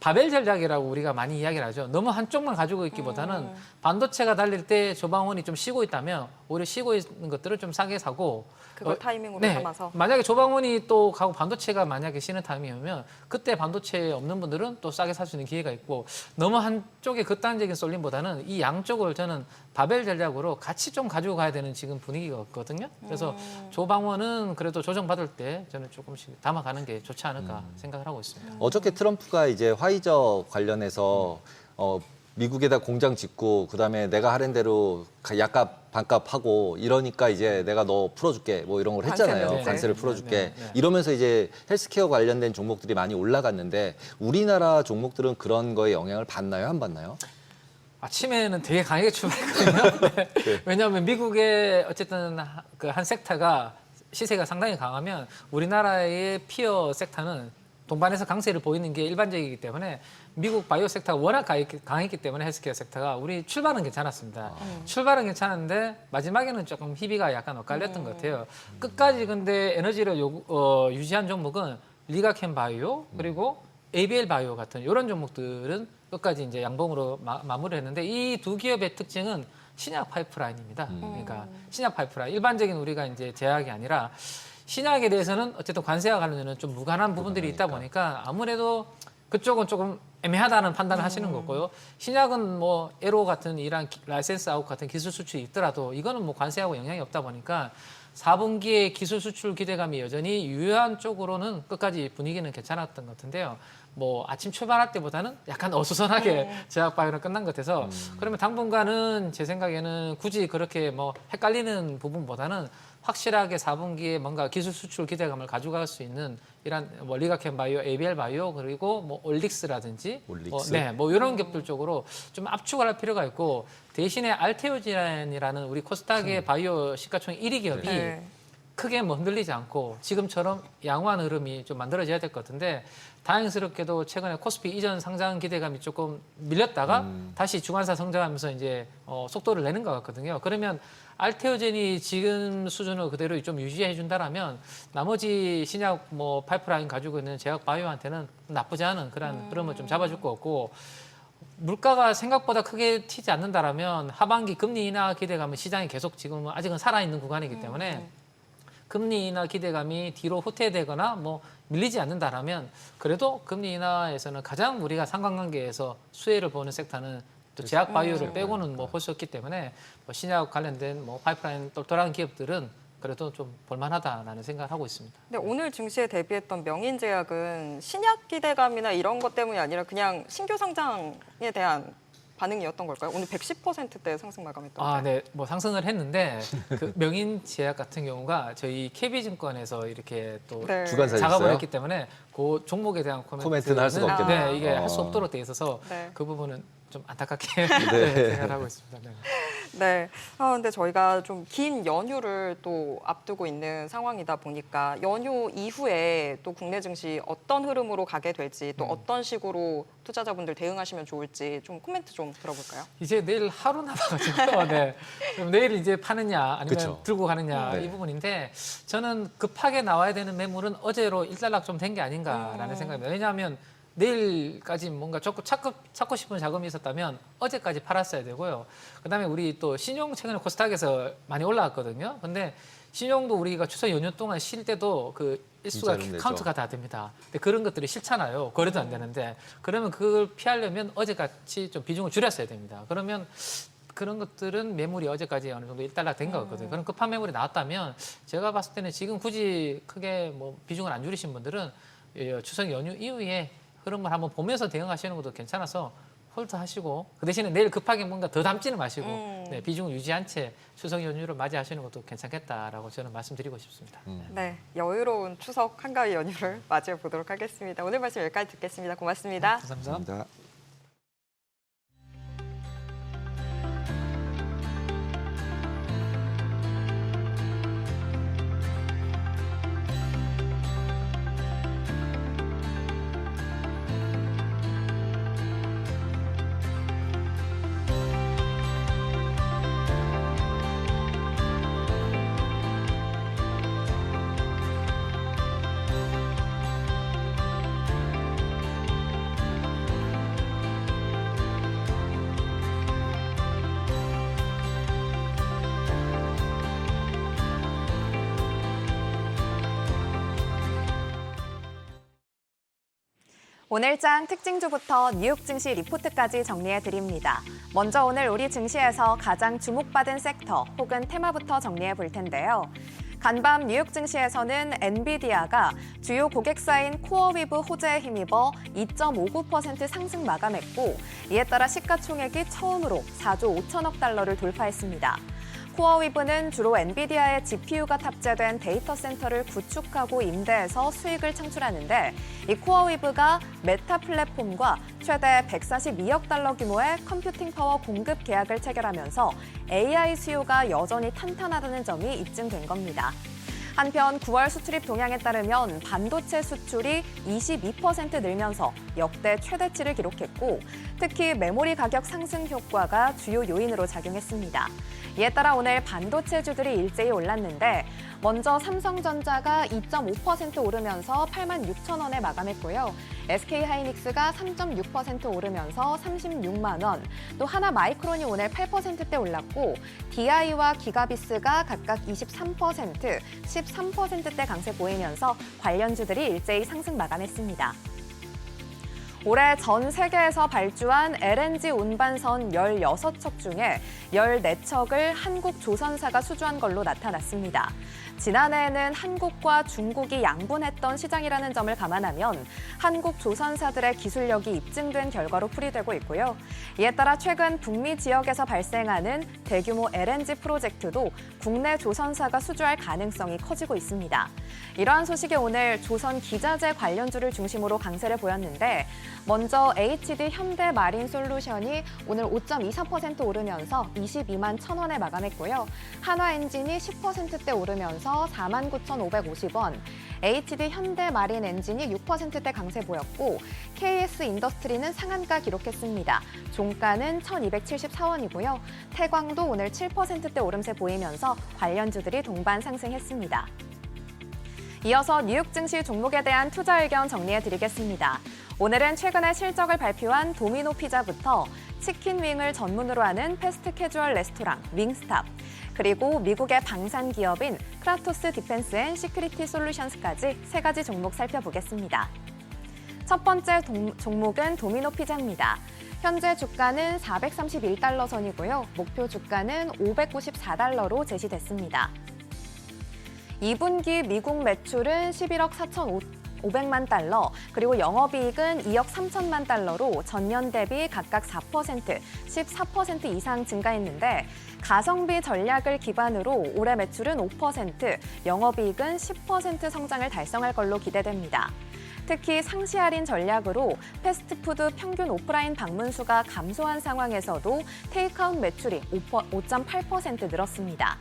바벨 전략이라고 우리가 많이 이야기를 하죠. 너무 한쪽만 가지고 있기보다는 반도체가 달릴 때 조방원이 좀 쉬고 있다면 오히려 쉬고 있는 것들을 좀 싸게 사고 그걸 타이밍으로 네, 삼아서. 만약에 조방원이 또 가고 반도체가 만약에 쉬는 타이밍이면 그때 반도체 없는 분들은 또 싸게 살 수 있는 기회가 있고 너무 한쪽에 극단적인 쏠림보다는 이 양쪽을 저는 바벨 전략으로 같이 좀 가지고 가야 되는 지금 분위기거든요. 그래서 조방원은 그래도 조정받을 때 저는 조금씩 담아가는 게 좋지 않을까 생각을 하고 있습니다. 어저께 트럼프가 이제 화이저 관련해서 미국에다 공장 짓고 그다음에 내가 하는 대로 약값 반값 하고 이러니까 이제 내가 너 풀어줄게 뭐 이런 걸 했잖아요. 관세를, 관세를 네. 풀어줄게. 네. 이러면서 이제 헬스케어 관련된 종목들이 많이 올라갔는데 우리나라 종목들은 그런 거에 영향을 받나요? 안 받나요? 아침에는 되게 강하게 출발했거든요. 네. 왜냐하면 미국의 어쨌든 그 한 섹터가 시세가 상당히 강하면 우리나라의 피어 섹터는 동반해서 강세를 보이는 게 일반적이기 때문에 미국 바이오 섹터가 워낙 강했기 때문에 헬스케어 섹터가 우리 출발은 괜찮았습니다. 출발은 괜찮은데 마지막에는 조금 희비가 약간 엇갈렸던 것 같아요. 끝까지 근데 에너지를 유지한 종목은 리가켄 바이오 그리고 ABL 바이오 같은 이런 종목들은 끝까지 이제 양봉으로 마무리를 했는데 이 두 기업의 특징은 신약 파이프라인입니다. 그러니까 신약 파이프라인 일반적인 우리가 이제 제약이 아니라 신약에 대해서는 어쨌든 관세와 관련된 좀 무관한 부분들이 있다 보니까 아무래도 그쪽은 조금 애매하다는 판단을 하시는 거고요. 신약은 뭐 에로 같은 이런 라이센스 아웃 같은 기술 수출이 있더라도 이거는 뭐 관세하고 영향이 없다 보니까 4분기에 기술 수출 기대감이 여전히 유효한 쪽으로는 끝까지 분위기는 괜찮았던 것 같은데요. 뭐 아침 출발할 때보다는 약간 어수선하게 제약 바이오는 끝난 것 같아서 그러면 당분간은 제 생각에는 굳이 그렇게 뭐 헷갈리는 부분보다는 확실하게 4분기에 뭔가 기술 수출 기대감을 가져갈 수 있는 이런 뭐 리가켄 바이오, ABL 바이오 그리고 뭐 올릭스라든지 올릭스? 뭐 이런 기업들 쪽으로 좀 압축을 할 필요가 있고 대신에 알테오젠이라는 우리 코스닥의 바이오 시가총액 1위 기업이 네. 크게 뭐 흔들리지 않고 지금처럼 양호한 흐름이 좀 만들어져야 될 것 같은데 다행스럽게도 최근에 코스피 이전 상장 기대감이 조금 밀렸다가 다시 주관사 성장하면서 이제 속도를 내는 것 같거든요. 그러면 알테오젠이 지금 수준을 그대로 좀 유지해 준다라면 나머지 신약 뭐 파이프라인 가지고 있는 제약 바이오한테는 나쁘지 않은 그런 흐름을 좀 잡아줄 것 같고 물가가 생각보다 크게 튀지 않는다라면 하반기 금리 인하 기대감은 시장이 계속 지금은 아직은 살아있는 구간이기 때문에 금리 인하 기대감이 뒤로 후퇴되거나 뭐 밀리지 않는다라면 그래도 금리 인하에서는 가장 우리가 상관관계에서 수혜를 보는 섹터는 또 제약 바이오를 빼고는 뭐 볼 수 없기 때문에 뭐 신약 관련된 뭐 파이프라인 똘똘한 기업들은 그래도 좀 볼만하다라는 생각을 하고 있습니다. 근데 오늘 증시에 대비했던 명인제약은 신약 기대감이나 이런 것 때문이 아니라 그냥 신규 상장에 대한 반응이었던 걸까요? 오늘 110%대 상승 마감했던. 네, 뭐 상승을 했는데 그 명인제약 같은 경우가 저희 KB증권에서 이렇게 또 네. 주관사 작업을 있어요? 했기 때문에 그 종목에 대한 코멘트는 할 수가 없겠네요. 네, 이게 아. 할 수 없도록 돼 있어서 네. 그 부분은 좀 안타깝게 네, 생각하고 있습니다. 네. 네. 근데 저희가 좀 긴 연휴를 또 앞두고 있는 상황이다 보니까 연휴 이후에 또 국내 증시 어떤 흐름으로 가게 될지 또 어떤 식으로 투자자분들 대응하시면 좋을지 좀 코멘트 좀 들어볼까요? 이제 내일 하루 남아가지고 네. 그럼 내일 이제 파느냐 아니면 그쵸. 들고 가느냐 네. 이 부분인데 저는 급하게 나와야 되는 매물은 어제로 일단락 좀 된 게 아닌가라는 생각입니다. 왜냐하면 내일까지 뭔가 찾고 싶은 자금이 있었다면 어제까지 팔았어야 되고요. 그다음에 우리 또 신용 최근에 코스닥에서 많이 올라왔거든요. 근데 신용도 우리가 추석 연휴 동안 쉴 때도 그 일수가 이자를 내죠. 카운트가 다 됩니다. 근데 그런 것들이 싫잖아요. 거래도 안 되는데 그러면 그걸 피하려면 어제같이 좀 비중을 줄였어야 됩니다. 그러면 그런 것들은 매물이 어제까지 어느 정도 일단락 된 것 같거든요. 그런 급한 매물이 나왔다면 제가 봤을 때는 지금 굳이 크게 뭐 비중을 안 줄이신 분들은 추석 연휴 이후에 흐름을 한번 보면서 대응하시는 것도 괜찮아서 홀드 하시고 그 대신에 내일 급하게 뭔가 더 담지는 마시고 네, 비중을 유지한 채 추석 연휴를 맞이하시는 것도 괜찮겠다라고 저는 말씀드리고 싶습니다. 네. 여유로운 추석 한가위 연휴를 맞이해 보도록 하겠습니다. 오늘 말씀 여기까지 듣겠습니다. 고맙습니다. 감사합니다. 감사합니다. 오늘장 특징주부터 뉴욕 증시 리포트까지 정리해드립니다. 먼저 오늘 우리 증시에서 가장 주목받은 섹터 혹은 테마부터 정리해 볼 텐데요. 간밤 뉴욕 증시에서는 엔비디아가 주요 고객사인 코어위브 호재에 힘입어 2.59% 상승 마감했고, 이에 따라 시가총액이 처음으로 4조 5천억 달러를 돌파했습니다. 코어위브는 주로 엔비디아의 GPU가 탑재된 데이터 센터를 구축하고 임대해서 수익을 창출하는데, 이 코어위브가 메타 플랫폼과 최대 142억 달러 규모의 컴퓨팅 파워 공급 계약을 체결하면서 AI 수요가 여전히 탄탄하다는 점이 입증된 겁니다. 한편 9월 수출입 동향에 따르면 반도체 수출이 22% 늘면서 역대 최대치를 기록했고, 특히 메모리 가격 상승 효과가 주요 요인으로 작용했습니다. 이에 따라 오늘 반도체주들이 일제히 올랐는데, 먼저 삼성전자가 2.5% 오르면서 86,000원에 마감했고요. SK하이닉스가 3.6% 오르면서 36만 원, 또 하나마이크론이 오늘 8%대 올랐고, DI와 기가비스가 각각 23%, 13%대 강세 보이면서 관련주들이 일제히 상승 마감했습니다. 올해 전 세계에서 발주한 LNG 운반선 16척 중에 14척을 한국 조선사가 수주한 걸로 나타났습니다. 지난해에는 한국과 중국이 양분했던 시장이라는 점을 감안하면 한국 조선사들의 기술력이 입증된 결과로 풀이되고 있고요. 이에 따라 최근 북미 지역에서 발생하는 대규모 LNG 프로젝트도 국내 조선사가 수주할 가능성이 커지고 있습니다. 이러한 소식에 오늘 조선 기자재 관련주를 중심으로 강세를 보였는데, 먼저 HD 현대마린솔루션이 오늘 5.24% 오르면서 22만 1,000원에 마감했고요. 한화엔진이 10%대 오르면서 49,550원, HD 현대마린엔진이 6%대 강세 보였고, KS인더스트리는 상한가 기록했습니다. 종가는 1,274원이고요. 태광도 오늘 7%대 오름세 보이면서 관련주들이 동반 상승했습니다. 이어서 뉴욕 증시 종목에 대한 투자 의견 정리해드리겠습니다. 오늘은 최근에 실적을 발표한 도미노 피자부터 치킨 윙을 전문으로 하는 패스트 캐주얼 레스토랑 윙스탑, 그리고 미국의 방산 기업인 크라토스 디펜스 앤 시큐리티 솔루션스까지 세 가지 종목 살펴보겠습니다. 첫 번째 종목은 도미노 피자입니다. 현재 주가는 431달러 선이고요. 목표 주가는 594달러로 제시됐습니다. 2분기 미국 매출은 11억 4,500만 달러, 그리고 영업이익은 2억 3천만 달러로 전년 대비 각각 4%, 14% 이상 증가했는데, 가성비 전략을 기반으로 올해 매출은 5%, 영업이익은 10% 성장을 달성할 걸로 기대됩니다. 특히 상시 할인 전략으로 패스트푸드 평균 오프라인 방문 수가 감소한 상황에서도 테이크아웃 매출이 5.8% 늘었습니다.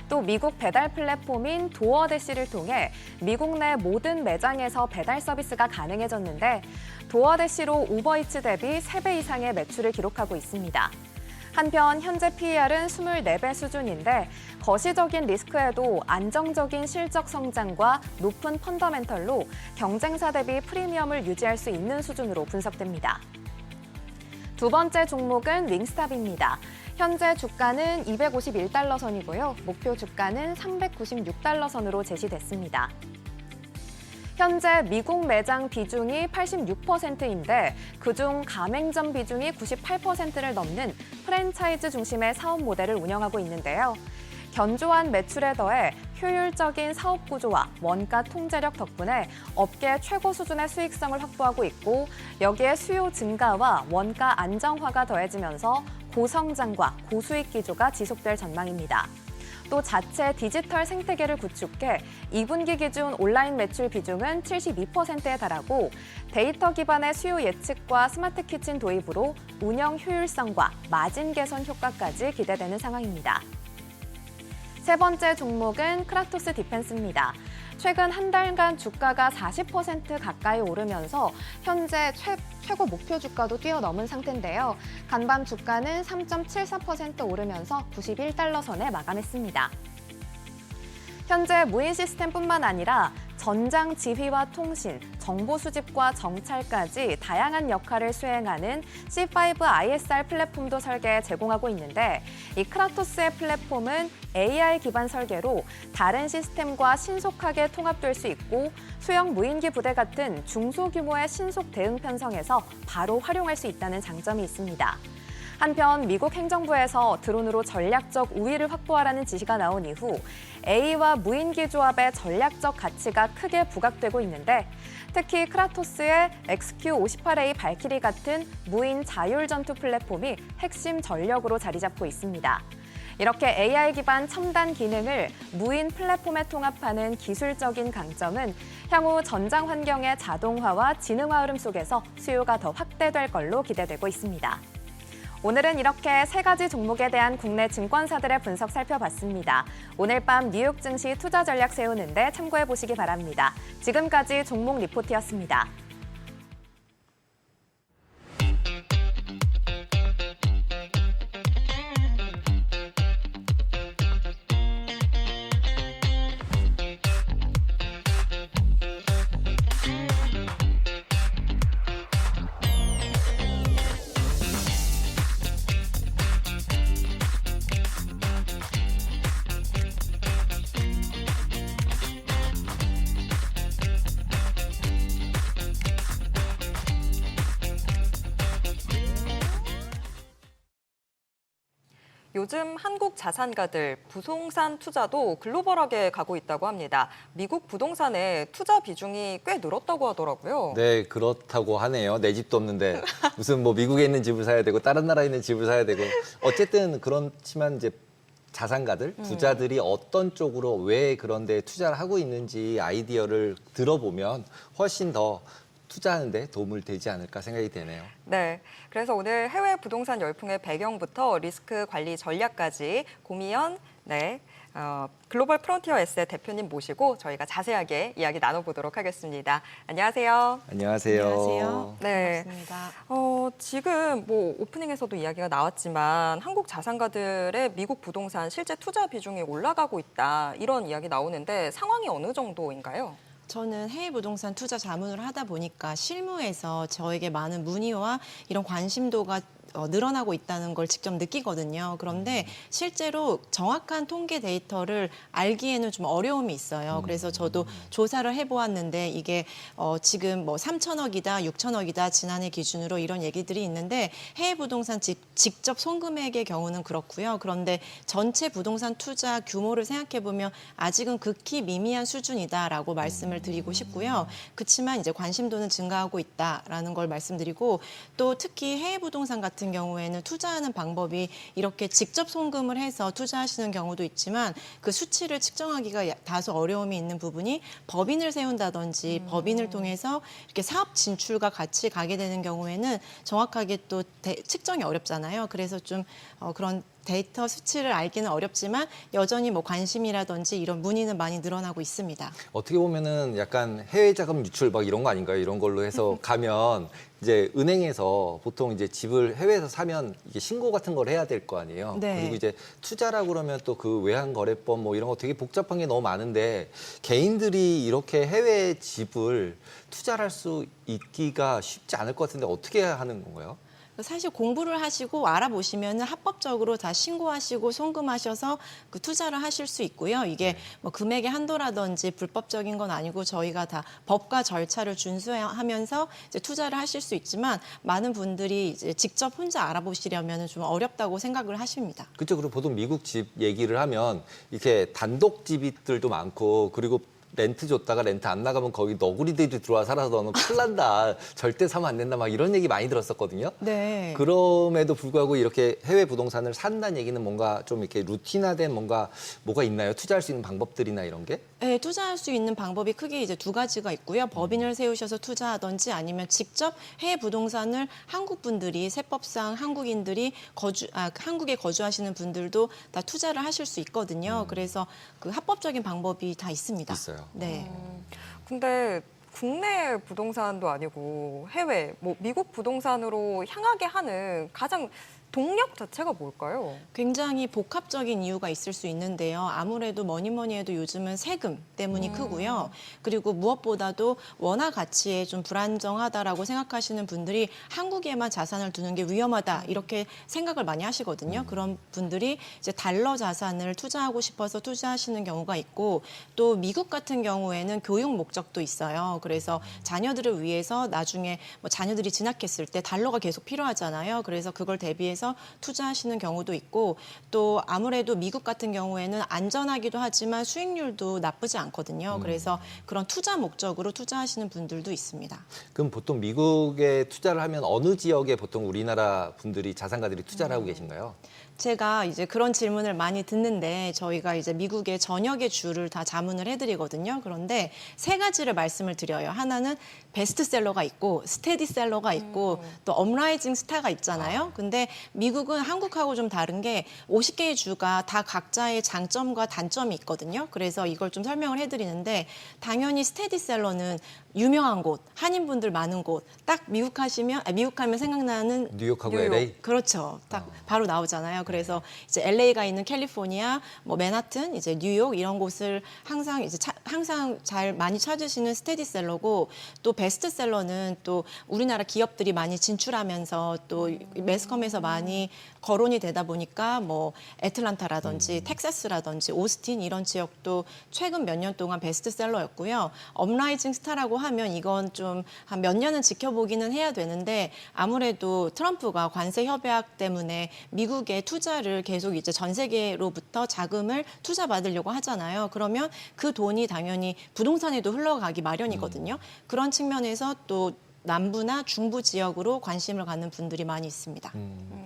또 미국 배달 플랫폼인 도어대시를 통해 미국 내 모든 매장에서 배달 서비스가 가능해졌는데, 도어대시로 우버이츠 대비 3배 이상의 매출을 기록하고 있습니다. 한편 현재 PER은 24배 수준인데, 거시적인 리스크에도 안정적인 실적 성장과 높은 펀더멘털로 경쟁사 대비 프리미엄을 유지할 수 있는 수준으로 분석됩니다. 두 번째 종목은 윙스탑입니다. 현재 주가는 251달러 선이고요. 목표 주가는 396달러 선으로 제시됐습니다. 현재 미국 매장 비중이 86%인데 그중 가맹점 비중이 98%를 넘는 프랜차이즈 중심의 사업 모델을 운영하고 있는데요. 견조한 매출에 더해 효율적인 사업 구조와 원가 통제력 덕분에 업계 최고 수준의 수익성을 확보하고 있고, 여기에 수요 증가와 원가 안정화가 더해지면서 고성장과 고수익 기조가 지속될 전망입니다. 또 자체 디지털 생태계를 구축해 2분기 기준 온라인 매출 비중은 72%에 달하고, 데이터 기반의 수요 예측과 스마트 키친 도입으로 운영 효율성과 마진 개선 효과까지 기대되는 상황입니다. 세 번째 종목은 크라토스 디펜스입니다. 최근 한 달간 주가가 40% 가까이 오르면서 현재 최고 목표 주가도 뛰어넘은 상태인데요. 간밤 주가는 3.74% 오르면서 91달러 선에 마감했습니다. 현재 무인 시스템뿐만 아니라 전장 지휘와 통신, 정보 수집과 정찰까지 다양한 역할을 수행하는 C5ISR 플랫폼도 설계해 제공하고 있는데 이 크라토스의 플랫폼은 AI 기반 설계로 다른 시스템과 신속하게 통합될 수 있고 소형 무인기 부대 같은 중소규모의 신속 대응 편성에서 바로 활용할 수 있다는 장점이 있습니다. 한편 미국 행정부에서 드론으로 전략적 우위를 확보하라는 지시가 나온 이후 A와 무인기 조합의 전략적 가치가 크게 부각되고 있는데 특히 크라토스의 XQ-58A 발키리 같은 무인 자율 전투 플랫폼이 핵심 전력으로 자리 잡고 있습니다. 이렇게 AI 기반 첨단 기능을 무인 플랫폼에 통합하는 기술적인 강점은 향후 전장 환경의 자동화와 지능화 흐름 속에서 수요가 더 확대될 걸로 기대되고 있습니다. 오늘은 이렇게 세 가지 종목에 대한 국내 증권사들의 분석 살펴봤습니다. 오늘 밤 뉴욕 증시 투자 전략 세우는데 참고해 보시기 바랍니다. 지금까지 종목 리포트였습니다. 요즘 한국 자산가들 부동산 투자도 글로벌하게 가고 있다고 합니다. 미국 부동산의 투자 비중이 꽤 늘었다고 하더라고요. 네, 그렇다고 하네요. 내 집도 없는데 무슨 뭐 미국에 있는 집을 사야 되고 다른 나라에 있는 집을 사야 되고 어쨌든 그렇지만 이제 자산가들, 부자들이 어떤 쪽으로 왜 그런 데 투자를 하고 있는지 아이디어를 들어보면 훨씬 더 투자하는 데 도움을 되지 않을까 생각이 되네요. 네, 그래서 오늘 해외 부동산 열풍의 배경부터 리스크 관리 전략까지 고미연 글로벌 프론티어 에셋 대표님 모시고 저희가 자세하게 이야기 나눠보도록 하겠습니다. 안녕하세요. 안녕하세요. 안녕하세요. 네. 반갑습니다. 지금 뭐 오프닝에서도 이야기가 나왔지만 한국 자산가들의 미국 부동산 실제 투자 비중이 올라가고 있다 이런 이야기 나오는데 상황이 어느 정도인가요? 저는 해외 부동산 투자 자문을 하다 보니까 실무에서 저에게 많은 문의와 이런 관심도가 늘어나고 있다는 걸 직접 느끼거든요. 그런데 실제로 정확한 통계 데이터를 알기에는 좀 어려움이 있어요. 그래서 저도 조사를 해보았는데 이게 지금 뭐 3천억이다, 6천억이다 지난해 기준으로 이런 얘기들이 있는데 해외 부동산 직접 손금액의 경우는 그렇고요. 그런데 전체 부동산 투자 규모를 생각해보면 아직은 극히 미미한 수준이다라고 말씀을 드리고 싶고요. 그렇지만 이제 관심도는 증가하고 있다라는 걸 말씀드리고 또 특히 해외 부동산 같은 경우에는 투자하는 방법이 이렇게 직접 송금을 해서 투자하시는 경우도 있지만 그 수치를 측정하기가 다소 어려움이 있는 부분이 법인을 세운다든지 법인을 통해서 이렇게 사업 진출과 같이 가게 되는 경우에는 정확하게 또 측정이 어렵잖아요. 그래서 좀 그런 데이터 수치를 알기는 어렵지만 여전히 뭐 관심이라든지 이런 문의는 많이 늘어나고 있습니다. 어떻게 보면은 약간 해외 자금 유출 막 이런 거 아닌가요? 이런 걸로 해서 가면 이제 은행에서 보통 이제 집을 해외에서 사면 이게 신고 같은 걸 해야 될 거 아니에요. 네. 그리고 이제 투자라고 그러면 또 그 외환거래법 뭐 이런 거 되게 복잡한 게 너무 많은데 개인들이 이렇게 해외 집을 투자를 할 수 있기가 쉽지 않을 것 같은데 어떻게 하는 건가요? 사실 공부를 하시고 알아보시면 합법적으로 다 신고하시고 송금하셔서 그 투자를 하실 수 있고요. 이게 뭐 금액의 한도라든지 불법적인 건 아니고 저희가 다 법과 절차를 준수하면서 이제 투자를 하실 수 있지만 많은 분들이 이제 직접 혼자 알아보시려면 좀 어렵다고 생각을 하십니다. 그렇죠. 그리고 보통 미국 집 얘기를 하면 이렇게 단독 집들도 많고 그리고 렌트 줬다가 렌트 안 나가면 거기 너구리들이 들어와 살아서 너는 큰일 난다. 절대 사면 안 된다. 막 이런 얘기 많이 들었었거든요. 네. 그럼에도 불구하고 이렇게 해외 부동산을 산다는 얘기는 뭔가 좀 이렇게 루틴화된 뭐가 있나요? 투자할 수 있는 방법들이나 이런 게? 네, 투자할 수 있는 방법이 크게 이제 두 가지가 있고요. 법인을 세우셔서 투자하든지 아니면 직접 해외 부동산을 한국 분들이 세법상 한국인들이 한국에 거주하시는 분들도 다 투자를 하실 수 있거든요. 그래서 그 합법적인 방법이 다 있습니다. 있어요. 네. 근데 국내 부동산도 아니고 해외, 뭐 미국 부동산으로 향하게 하는 가장 동력 자체가 뭘까요? 굉장히 복합적인 이유가 있을 수 있는데요. 아무래도 뭐니 해도 요즘은 세금 때문이 크고요. 그리고 무엇보다도 원화 가치에 좀 불안정하다라고 생각하시는 분들이 한국에만 자산을 두는 게 위험하다 이렇게 생각을 많이 하시거든요. 그런 분들이 이제 달러 자산을 투자하고 싶어서 투자하시는 경우가 있고 또 미국 같은 경우에는 교육 목적도 있어요. 그래서 자녀들을 위해서 나중에 뭐 자녀들이 진학했을 때 달러가 계속 필요하잖아요. 그래서 그걸 대비해서 투자하시는 경우도 있고 또 아무래도 미국 같은 경우에는 안전하기도 하지만 수익률도 나쁘지 않거든요. 그래서 그런 투자 목적으로 투자하시는 분들도 있습니다. 그럼 보통 미국에 투자를 하면 어느 지역에 보통 우리나라 분들이 자산가들이 투자를 하고 계신가요? 제가 이제 그런 질문을 많이 듣는데 저희가 이제 미국의 전역의 주를 다 자문을 해드리거든요. 그런데 세 가지를 말씀을 드려요. 하나는 베스트셀러가 있고 스테디셀러가 있고 또 업라이징 스타가 있잖아요. 근데 미국은 한국하고 좀 다른 게 50개의 주가 다 각자의 장점과 단점이 있거든요. 그래서 이걸 좀 설명을 해드리는데 당연히 스테디셀러는 유명한 곳, 한인분들 많은 곳, 딱 미국 하면 생각나는 뉴욕하고 뉴욕. LA? 그렇죠. 딱 바로 나오잖아요. 그래서 이제 LA가 있는 캘리포니아, 뭐 맨하튼, 이제 뉴욕 이런 곳을 항상 잘 많이 찾으시는 스테디셀러고 또 베스트셀러는 또 우리나라 기업들이 많이 진출하면서 또 매스컴에서 많이 거론이 되다 보니까 뭐 애틀란타라든지 텍사스라든지 오스틴 이런 지역도 최근 몇 년 동안 베스트셀러였고요. 업라이징 스타라고 하면 이건 좀 한 몇 년은 지켜보기는 해야 되는데 아무래도 트럼프가 관세 협약 때문에 미국의 투자를 계속 이제 전 세계로부터 자금을 투자 받으려고 하잖아요. 그러면 그 돈이 당연히 부동산에도 흘러가기 마련이거든요. 그런 측면에서 또 남부나 중부 지역으로 관심을 갖는 분들이 많이 있습니다.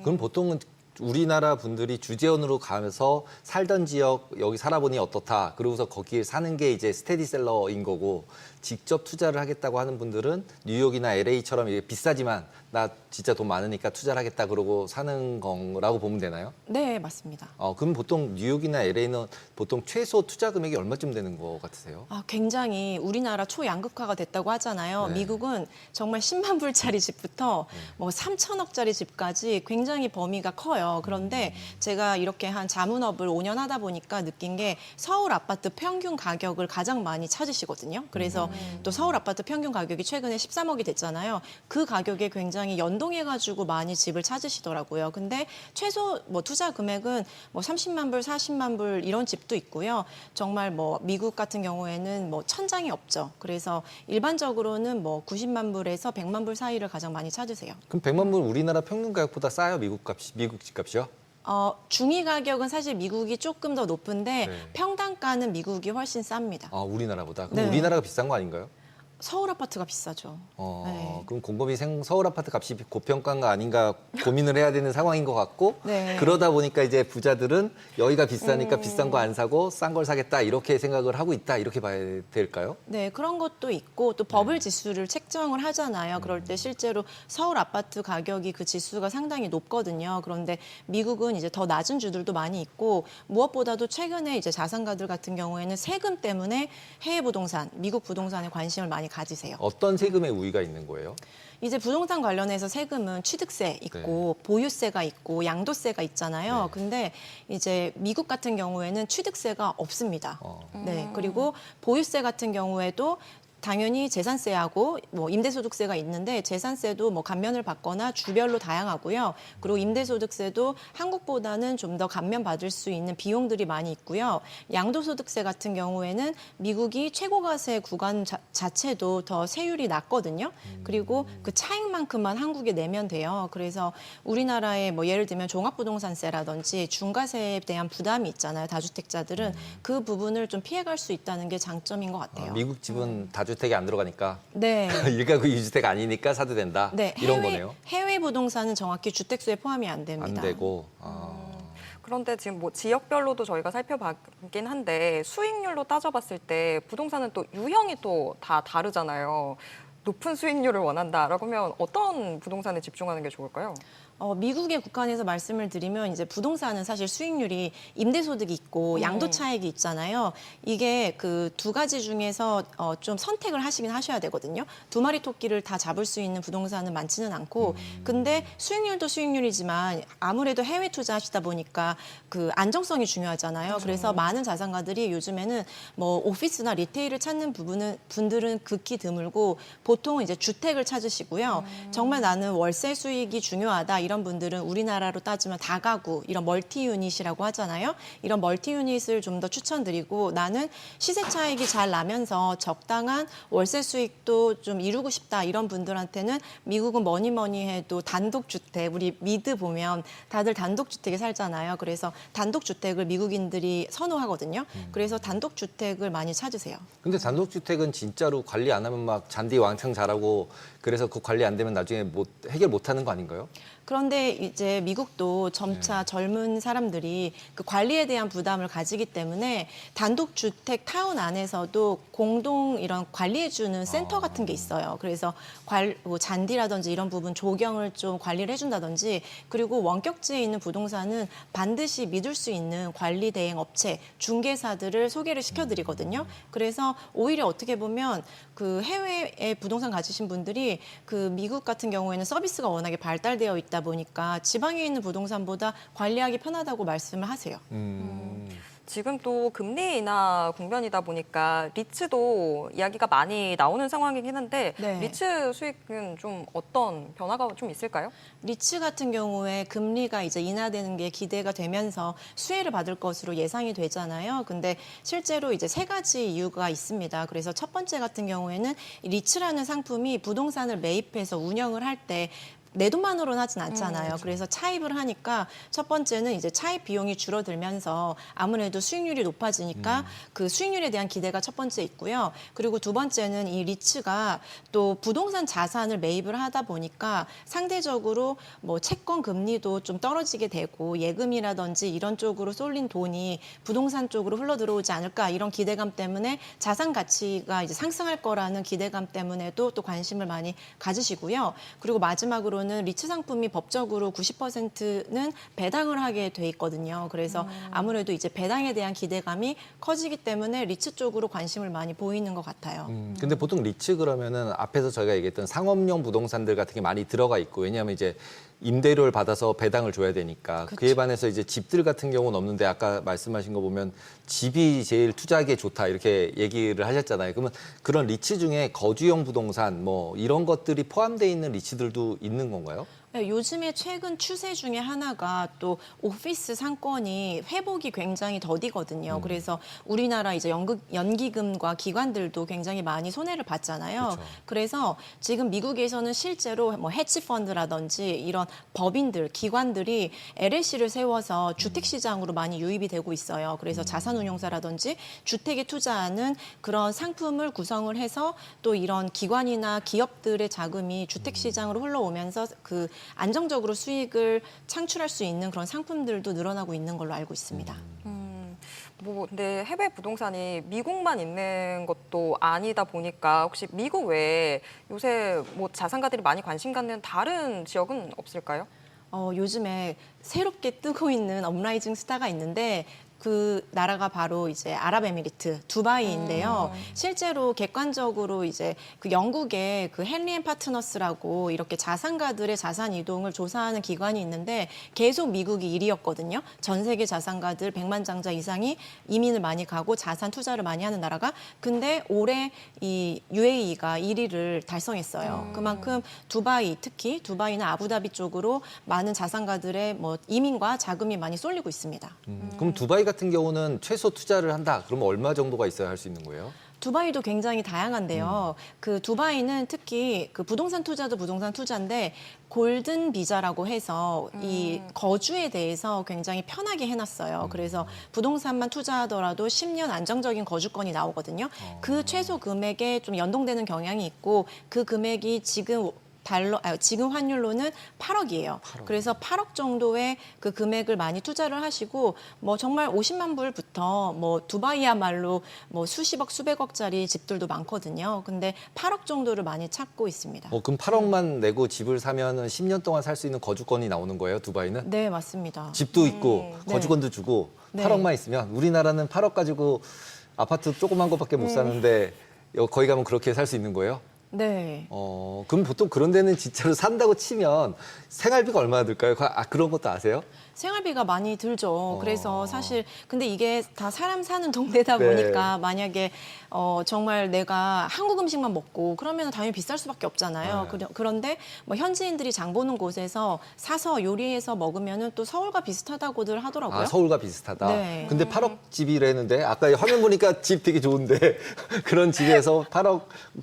그럼 보통은 우리나라 분들이 주재원으로 가면서 살던 지역 여기 살아보니 어떻다. 그러고서 거기에 사는 게 이제 스테디셀러인 거고 직접 투자를 하겠다고 하는 분들은 뉴욕이나 LA처럼 이게 비싸지만 나 진짜 돈 많으니까 투자를 하겠다 그러고 사는 거라고 보면 되나요? 네, 맞습니다. 그럼 보통 뉴욕이나 LA는 보통 최소 투자 금액이 얼마쯤 되는 것 같으세요? 굉장히 우리나라 초양극화가 됐다고 하잖아요. 네. 미국은 정말 10만 불짜리 집부터 뭐 3천억짜리 집까지 굉장히 범위가 커요. 그런데 제가 이렇게 한 자문업을 5년 하다 보니까 느낀 게 서울 아파트 평균 가격을 가장 많이 찾으시거든요. 그래서 또 서울 아파트 평균 가격이 최근에 13억이 됐잖아요. 그 가격에 굉장히 연동해가지고 많이 집을 찾으시더라고요. 근데 최소 뭐 투자 금액은 뭐 30만 불, 40만 불 이런 집도 있고요. 정말 뭐 미국 같은 경우에는 뭐 천장이 없죠. 그래서 일반적으로는 뭐 90만 불에서 100만 불 사이를 가장 많이 찾으세요. 그럼 100만 불 우리나라 평균 가격보다 싸요? 미국 집값이요? 중위 가격은 사실 미국이 조금 더 높은데 네. 평당가는 미국이 훨씬 쌉니다. 우리나라보다. 그럼 네. 우리나라가 비싼 거 아닌가요? 서울 아파트가 비싸죠. 네. 그럼 곰곰이 서울 아파트 값이 고평가인 거 아닌가 고민을 해야 되는 상황인 것 같고 네. 그러다 보니까 이제 부자들은 여기가 비싸니까 비싼 거 안 사고 싼 걸 사겠다 이렇게 생각을 하고 있다 이렇게 봐야 될까요? 네, 그런 것도 있고 또 버블 지수를 책정을 하잖아요. 그럴 때 실제로 서울 아파트 가격이 그 지수가 상당히 높거든요. 그런데 미국은 이제 더 낮은 주들도 많이 있고 무엇보다도 최근에 이제 자산가들 같은 경우에는 세금 때문에 해외 부동산, 미국 부동산에 관심을 많이 가지세요. 어떤 세금의 우위가 있는 거예요? 이제 부동산 관련해서 세금은 취득세 있고 보유세가 있고 양도세가 있잖아요. 네. 근데 이제 미국 같은 경우에는 취득세가 없습니다. 네. 그리고 보유세 같은 경우에도 당연히 재산세하고 뭐 임대소득세가 있는데 재산세도 뭐 감면을 받거나 주별로 다양하고요. 그리고 임대소득세도 한국보다는 좀 더 감면 받을 수 있는 비용들이 많이 있고요. 양도소득세 같은 경우에는 미국이 최고가세 구간 자체도 더 세율이 낮거든요. 그리고 그 차익만큼만 한국에 내면 돼요. 그래서 우리나라에 뭐 예를 들면 종합부동산세라든지 중과세에 대한 부담이 있잖아요. 다주택자들은 그 부분을 좀 피해갈 수 있다는 게 장점인 것 같아요. 미국 집은 다주택이 안 들어가니까 네. 일가구 2주택 아니니까 사도 된다 네, 이런 거네요. 해외 부동산은 정확히 주택수에 포함이 안 됩니다. 안 되고. 그런데 지금 뭐 지역별로도 저희가 살펴봤긴 한데 수익률로 따져봤을 때 부동산은 또 유형이 또 다 다르잖아요. 높은 수익률을 원한다라고 하면 어떤 부동산에 집중하는 게 좋을까요? 미국의 국한에서 말씀을 드리면 이제 부동산은 사실 수익률이 임대소득이 있고 양도차익이 있잖아요. 이게 그 두 가지 중에서 좀 선택을 하시긴 하셔야 되거든요. 두 마리 토끼를 다 잡을 수 있는 부동산은 많지는 않고, 근데 수익률도 수익률이지만 아무래도 해외 투자하시다 보니까 그 안정성이 중요하잖아요. 그래서 많은 자산가들이 요즘에는 뭐 오피스나 리테일을 찾는 분들은 극히 드물고 보통은 이제 주택을 찾으시고요. 정말 나는 월세 수익이 중요하다 이런 분들은 우리나라로 따지면 다가구 이런 멀티 유닛이라고 하잖아요. 이런 멀티 유닛을 좀 더 추천드리고, 나는 시세 차익이 잘 나면서 적당한 월세 수익도 좀 이루고 싶다 이런 분들한테는 미국은 뭐니 해도 단독주택, 우리 미드 보면 다들 단독주택에 살잖아요. 그래서 단독주택을 미국인들이 선호하거든요. 그래서 단독주택을 많이 찾으세요. 근데 단독주택은 진짜로 관리 안 하면 막 잔디 왕창 자라고 그래서 그 관리 안 되면 나중에 해결 못 하는 거 아닌가요? 그런데 이제 미국도 점차 젊은 사람들이 그 관리에 대한 부담을 가지기 때문에 단독주택 타운 안에서도 공동 이런 관리해주는 센터 같은 게 있어요. 그래서 뭐 잔디라든지 이런 부분 조경을 좀 관리를 해준다든지, 그리고 원격지에 있는 부동산은 반드시 믿을 수 있는 관리 대행 업체, 중개사들을 소개를 시켜드리거든요. 그래서 오히려 어떻게 보면 그 해외에 부동산 가지신 분들이 그 미국 같은 경우에는 서비스가 워낙에 발달되어 있다 보니까 지방에 있는 부동산보다 관리하기 편하다고 말씀을 하세요. 지금 또 금리 인하 국면이다 보니까 리츠도 이야기가 많이 나오는 상황이긴 한데 네. 리츠 수익은 좀 어떤 변화가 좀 있을까요? 리츠 같은 경우에 금리가 이제 인하되는 게 기대가 되면서 수혜를 받을 것으로 예상이 되잖아요. 근데 실제로 이제 세 가지 이유가 있습니다. 그래서 첫 번째 같은 경우에는 리츠라는 상품이 부동산을 매입해서 운영을 할 때 내 돈만으로는 하진 않잖아요. 그렇죠. 그래서 차입을 하니까 첫 번째는 이제 차입 비용이 줄어들면서 아무래도 수익률이 높아지니까 그 수익률에 대한 기대가 첫 번째 있고요. 그리고 두 번째는 이 리츠가 또 부동산 자산을 매입을 하다 보니까 상대적으로 뭐 채권 금리도 좀 떨어지게 되고 예금이라든지 이런 쪽으로 쏠린 돈이 부동산 쪽으로 흘러 들어오지 않을까 이런 기대감 때문에 자산 가치가 이제 상승할 거라는 기대감 때문에도 또 관심을 많이 가지시고요. 그리고 마지막으로는 리츠 상품이 법적으로 90%는 배당을 하게 돼 있거든요. 그래서 아무래도 이제 배당에 대한 기대감이 커지기 때문에 리츠 쪽으로 관심을 많이 보이는 것 같아요. 근데 보통 리츠 그러면은 앞에서 저희가 얘기했던 상업용 부동산들 같은 게 많이 들어가 있고, 왜냐하면 이제 임대료를 받아서 배당을 줘야 되니까. 그에 반해서 이제 집들 같은 경우는 없는데, 아까 말씀하신 거 보면 집이 제일 투자하기에 좋다 이렇게 얘기를 하셨잖아요. 그러면 그런 리츠 중에 거주용 부동산 뭐 이런 것들이 포함되어 있는 리츠들도 있는 건가요? 네, 요즘에 최근 추세 중에 하나가 또 오피스 상권이 회복이 굉장히 더디거든요. 그래서 우리나라 이제 연기금과 기관들도 굉장히 많이 손해를 봤잖아요. 그렇죠. 그래서 지금 미국에서는 실제로 뭐 해치펀드라든지 이런 법인들, 기관들이 LLC를 세워서 주택시장으로 많이 유입이 되고 있어요. 그래서 자산운용사라든지 주택에 투자하는 그런 상품을 구성을 해서 또 이런 기관이나 기업들의 자금이 주택시장으로 흘러오면서 그 안정적으로 수익을 창출할 수 있는 그런 상품들도 늘어나고 있는 걸로 알고 있습니다. 뭐 근데 해외 부동산이 미국만 있는 것도 아니다 보니까 혹시 미국 외에 요새 뭐 자산가들이 많이 관심 갖는 다른 지역은 없을까요? 요즘에 새롭게 뜨고 있는 업라이징 스타가 있는데 그 나라가 바로 이제 아랍에미리트 두바이인데요. 실제로 객관적으로 이제 그 영국의 그 헨리 앤 파트너스라고 이렇게 자산가들의 자산 이동을 조사하는 기관이 있는데 계속 미국이 1위였거든요. 전 세계 자산가들 100만 장자 이상이 이민을 많이 가고 자산 투자를 많이 하는 나라가. 근데 올해 이 UAE가 1위를 달성했어요. 그만큼 두바이, 특히 두바이나 아부다비 쪽으로 많은 자산가들의 뭐 이민과 자금이 많이 쏠리고 있습니다. 그럼 두바이 같은 경우는 최소 투자를 한다. 그러면 얼마 정도가 있어야 할 수 있는 거예요? 두바이도 굉장히 다양한데요. 그 두바이는 특히 그 부동산 투자도 부동산 투자인데 골든 비자라고 해서 이 거주에 대해서 굉장히 편하게 해놨어요. 그래서 부동산만 투자하더라도 10년 안정적인 거주권이 나오거든요. 그 최소 금액에 좀 연동되는 경향이 있고 그 금액이 지금 지금 환율로는 8억이에요. 그래서 8억 정도의 그 금액을 많이 투자를 하시고 뭐 정말 50만 불부터 뭐 두바이야말로 뭐 수십억, 수백억짜리 집들도 많거든요. 근데 8억 정도를 많이 찾고 있습니다. 그럼 8억만 내고 집을 사면은 10년 동안 살 수 있는 거주권이 나오는 거예요, 두바이는? 네, 맞습니다. 집도 있고 네. 거주권도 주고 네. 8억만 있으면 우리나라는 8억 가지고 아파트 조그만 것밖에 못 사는데 거기 가면 그렇게 살 수 있는 거예요? 네. 그럼 보통 그런 데는 진짜로 산다고 치면 생활비가 얼마나 들까요? 그런 것도 아세요? 생활비가 많이 들죠. 그래서 사실 근데 이게 다 사람 사는 동네다 보니까 만약에 정말 내가 한국 음식만 먹고 그러면 당연히 비쌀 수밖에 없잖아요. 네. 그런데 뭐 현지인들이 장 보는 곳에서 사서 요리해서 먹으면은 또 서울과 비슷하다고들 하더라고요. 서울과 비슷하다. 네. 근데 8억 집이라는데 아까 화면 보니까 집 되게 좋은데 그런 집에서 8억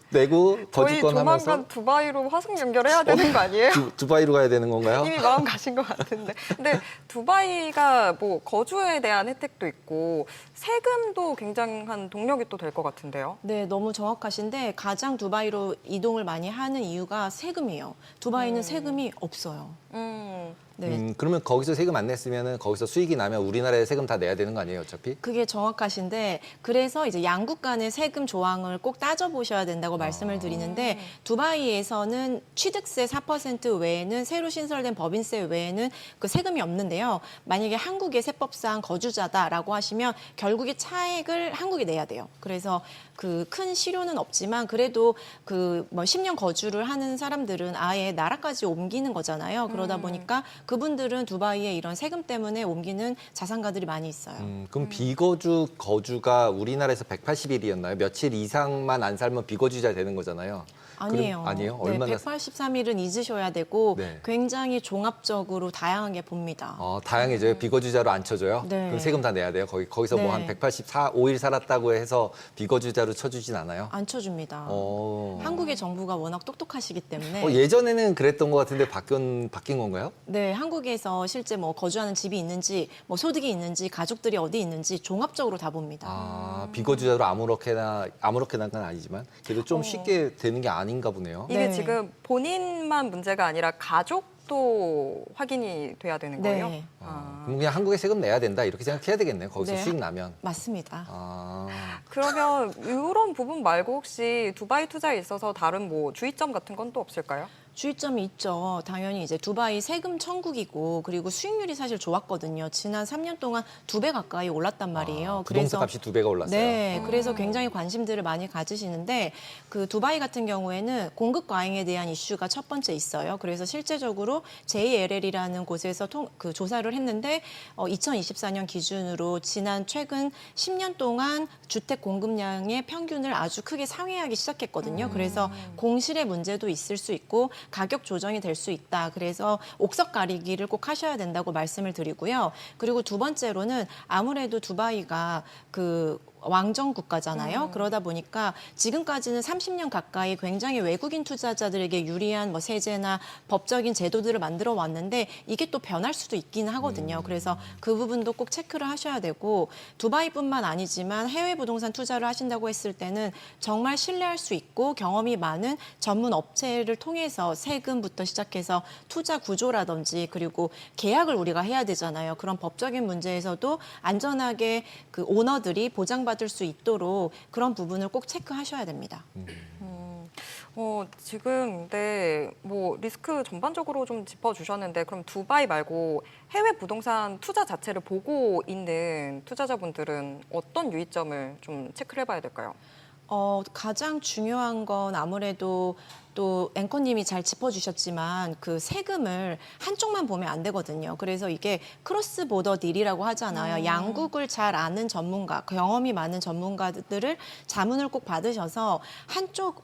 내고 저희 거주권 하면서 조만간 두바이로 화성 연결해야 되는 거 아니에요? 두바이로 가야 되는 건가요? 이미 마음 가신 것 같은데. 근데 두바이가 뭐 거주에 대한 혜택도 있고 세금도 굉장한 동력이 또 될 것 같은데요. 네, 너무 정확하신데 가장 두바이로 이동을 많이 하는 이유가 세금이에요. 두바이는 세금이 없어요. 네. 그러면 거기서 세금 안 냈으면 거기서 수익이 나면 우리나라에 세금 다 내야 되는 거 아니에요, 어차피? 그게 정확하신데 그래서 이제 양국 간의 세금 조항을 꼭 따져보셔야 된다고 말씀을 드리는데 두바이에서는 취득세 4% 외에는 새로 신설된 법인세 외에는 그 세금이 없는데요. 만약에 한국의 세법상 거주자다라고 하시면 결국에 차액을 한국이 내야 돼요. 그래서 그 큰 실효는 없지만 그래도 그 뭐 10년 거주를 하는 사람들은 아예 나라까지 옮기는 거잖아요. 그러다 보니까 그분들은 두바이에 이런 세금 때문에 옮기는 자산가들이 많이 있어요. 그럼 비거주 거주가 우리나라에서 180일이었나요? 며칠 이상만 안 살면 비거주자 되는 거잖아요. 아니에요. 아니에요? 네, 얼마나 183일은 잊으셔야 되고 네. 굉장히 종합적으로 다양하게 봅니다. 다양해져요? 비거주자로 안 쳐줘요? 네. 그럼 세금 다 내야 돼요? 거기서 뭐 한 네. 184일 살았다고 해서 비거주자로 쳐주진 않아요? 안 쳐줍니다. 어. 한국의 정부가 워낙 똑똑하시기 때문에 예전에는 그랬던 것 같은데 바뀐 건가요? 네, 한국에서 실제 뭐 거주하는 집이 있는지 뭐 소득이 있는지 가족들이 어디 있는지 종합적으로 다 봅니다. 비거주자로 아무렇게나 건 아니지만 그래도 좀 쉽게 되는 게 아닌가 보네요. 이게 네. 지금 본인만 문제가 아니라 가족도 확인이 돼야 되는 거예요? 네. 그럼 그냥 한국에 세금 내야 된다 이렇게 생각해야 되겠네요. 거기서 네. 수익 나면. 맞습니다. 그러면 이런 부분 말고 혹시 두바이 투자에 있어서 다른 뭐 주의점 같은 건 또 없을까요? 주의점이 있죠. 당연히 이제 두바이 세금 천국이고 그리고 수익률이 사실 좋았거든요. 지난 3년 동안 2배 가까이 올랐단 말이에요. 부동산 값이 2배가 올랐어요. 네, 그래서 굉장히 관심들을 많이 가지시는데 그 두바이 같은 경우에는 공급 과잉에 대한 이슈가 첫 번째 있어요. 그래서 실제적으로 JLL이라는 곳에서 그 조사를 했는데 2024년 기준으로 최근 10년 동안 주택 공급량의 평균을 아주 크게 상회하기 시작했거든요. 그래서 공실의 문제도 있을 수 있고 가격 조정이 될 수 있다. 그래서 옥석 가리기를 꼭 하셔야 된다고 말씀을 드리고요. 그리고 두 번째로는 아무래도 두바이가 그 왕정 국가잖아요. 그러다 보니까 지금까지는 30년 가까이 굉장히 외국인 투자자들에게 유리한 뭐 세제나 법적인 제도들을 만들어 왔는데 이게 또 변할 수도 있긴 하거든요. 그래서 그 부분도 꼭 체크를 하셔야 되고 두바이뿐만 아니지만 해외 부동산 투자를 하신다고 했을 때는 정말 신뢰할 수 있고 경험이 많은 전문 업체를 통해서 세금부터 시작해서 투자 구조라든지 그리고 계약을 우리가 해야 되잖아요. 그런 법적인 문제에서도 안전하게 그 오너들이 보장받을 수 있도록 그런 부분을 꼭 체크하셔야 됩니다. 지금 뭐 리스크 전반적으로 좀 짚어주셨는데 그럼 두바이 말고 해외 부동산 투자 자체를 보고 있는 투자자분들은 어떤 유의점을 좀 체크를 해봐야 될까요? 가장 중요한 건 아무래도 또 앵커님이 잘 짚어주셨지만 그 세금을 한쪽만 보면 안 되거든요. 그래서 이게 크로스 보더 딜이라고 하잖아요. 양국을 잘 아는 전문가, 경험이 많은 전문가들을 자문을 꼭 받으셔서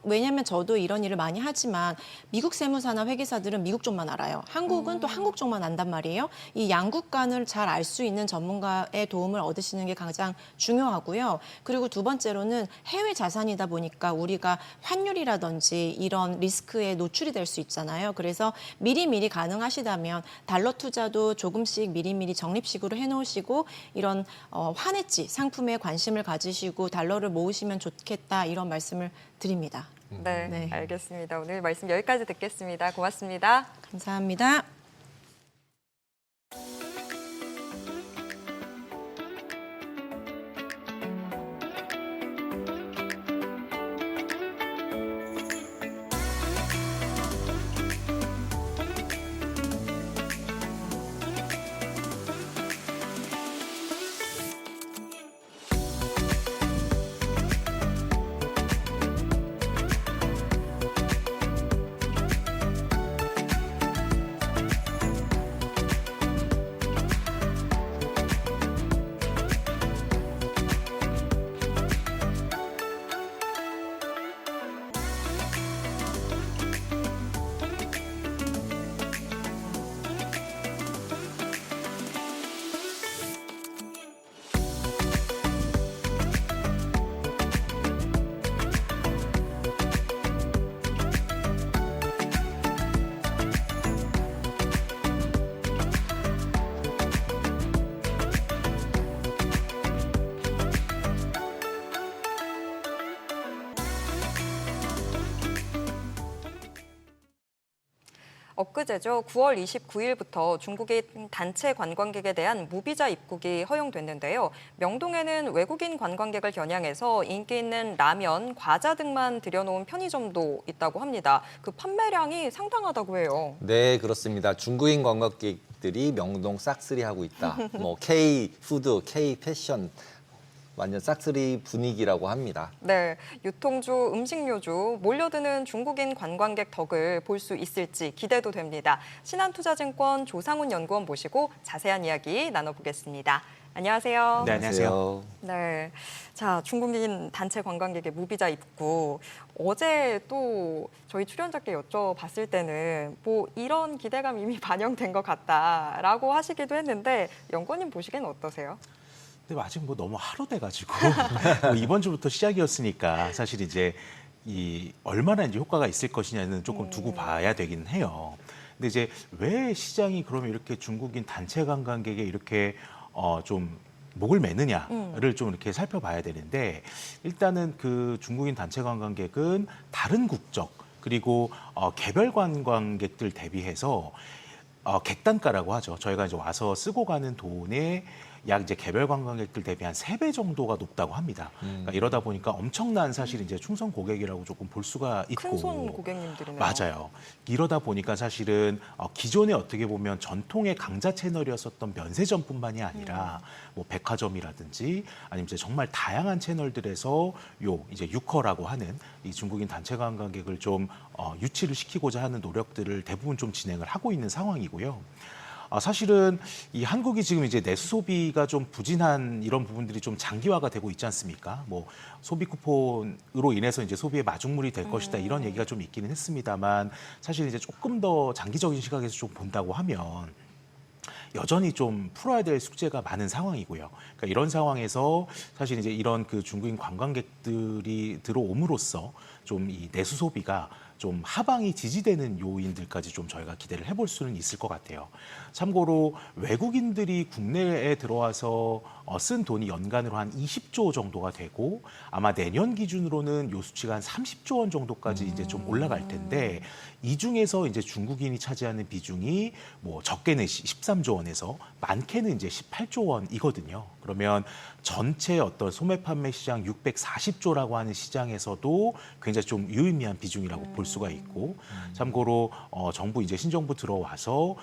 왜냐면 저도 이런 일을 많이 하지만 미국 세무사나 회계사들은 미국 쪽만 알아요. 한국은 또 한국 쪽만 안단 말이에요. 이 양국 간을 잘 알 수 있는 전문가의 도움을 얻으시는 게 가장 중요하고요. 그리고 두 번째로는 해외 자산이다 보니까 우리가 환율이라든지 이런 리스크에 노출이 될 수 있잖아요. 그래서 미리미리 가능하시다면 달러 투자도 조금씩 미리미리 적립식으로 해놓으시고 이런 환해지 상품에 관심을 가지시고 달러를 모으시면 좋겠다 이런 말씀을 드립니다. 네, 네. 알겠습니다. 오늘 말씀 여기까지 듣겠습니다. 고맙습니다. 감사합니다. 엊그제죠. 9월 29일부터 중국인 단체 관광객에 대한 무비자 입국이 허용됐는데요. 명동에는 외국인 관광객을 겨냥해서 인기 있는 라면, 과자 등만 들여놓은 편의점도 있다고 합니다. 그 판매량이 상당하다고 해요. 네, 그렇습니다. 중국인 관광객들이 명동 싹쓸이 하고 있다. 뭐 K 푸드, K 패션 완전 싹쓸이 분위기라고 합니다. 네, 유통주, 음식료주 몰려드는 중국인 관광객 덕을 볼 수 있을지 기대도 됩니다. 신한투자증권 조상훈 연구원 모시고 자세한 이야기 나눠보겠습니다. 안녕하세요. 네, 안녕하세요. 네, 자 중국인 단체 관광객의 무비자 입국 어제 또 저희 출연자께 여쭤봤을 때는 뭐 이런 기대감 이미 반영된 것 같다라고 하시기도 했는데 연구원님 보시기엔 어떠세요? 근데 아직 뭐 너무 하루 돼가지고 뭐 이번 주부터 시작이었으니까 사실 이제 이 얼마나 이제 효과가 있을 것이냐는 조금 두고 봐야 되긴 해요. 근데 이제 왜 시장이 그러면 이렇게 중국인 단체 관광객에 이렇게 좀 목을 매느냐를 좀 이렇게 살펴봐야 되는데 일단은 그 중국인 단체 관광객은 다른 국적 그리고 개별 관광객들 대비해서 객단가라고 하죠. 저희가 이제 와서 쓰고 가는 돈의 약 이제 개별 관광객들 대비 한 3배 정도가 높다고 합니다. 그러니까 이러다 보니까 엄청난 사실 이제 충성 고객이라고 조금 볼 수가 있고. 큰손 고객님들이네요. 맞아요. 이러다 보니까 사실은 기존에 어떻게 보면 전통의 강자 채널이었었던 면세점뿐만이 아니라 뭐 백화점이라든지 아니면 이제 정말 다양한 채널들에서 요 이제 유커라고 하는 이 중국인 단체 관광객을 좀 유치를 시키고자 하는 노력들을 대부분 좀 진행을 하고 있는 상황이고요. 사실은 이 한국이 지금 이제 내수 소비가 좀 부진한 이런 부분들이 좀 장기화가 되고 있지 않습니까? 뭐 소비 쿠폰으로 인해서 이제 소비의 마중물이 될 것이다 이런 얘기가 좀 있기는 했습니다만 사실 이제 조금 더 장기적인 시각에서 좀 본다고 하면 여전히 좀 풀어야 될 숙제가 많은 상황이고요. 그러니까 이런 상황에서 사실 이제 이런 그 중국인 관광객들이 들어옴으로써 좀 이 내수 소비가 좀 하방이 지지되는 요인들까지 좀 저희가 기대를 해볼 수는 있을 것 같아요. 참고로 외국인들이 국내에 들어와서 쓴 돈이 연간으로 한 20조 정도가 되고 아마 내년 기준으로는 요 수치가 한 30조 원 정도까지 이제 좀 올라갈 텐데 이 중에서 이제 중국인이 차지하는 비중이 뭐 적게는 13조 원에서 많게는 이제 18조 원이거든요. 그러면 전체 어떤 소매 판매 시장 640조라고 하는 시장에서도 굉장히 좀 유의미한 비중이라고 볼 수가 있고 참고로 정부 이제 신정부 들어와서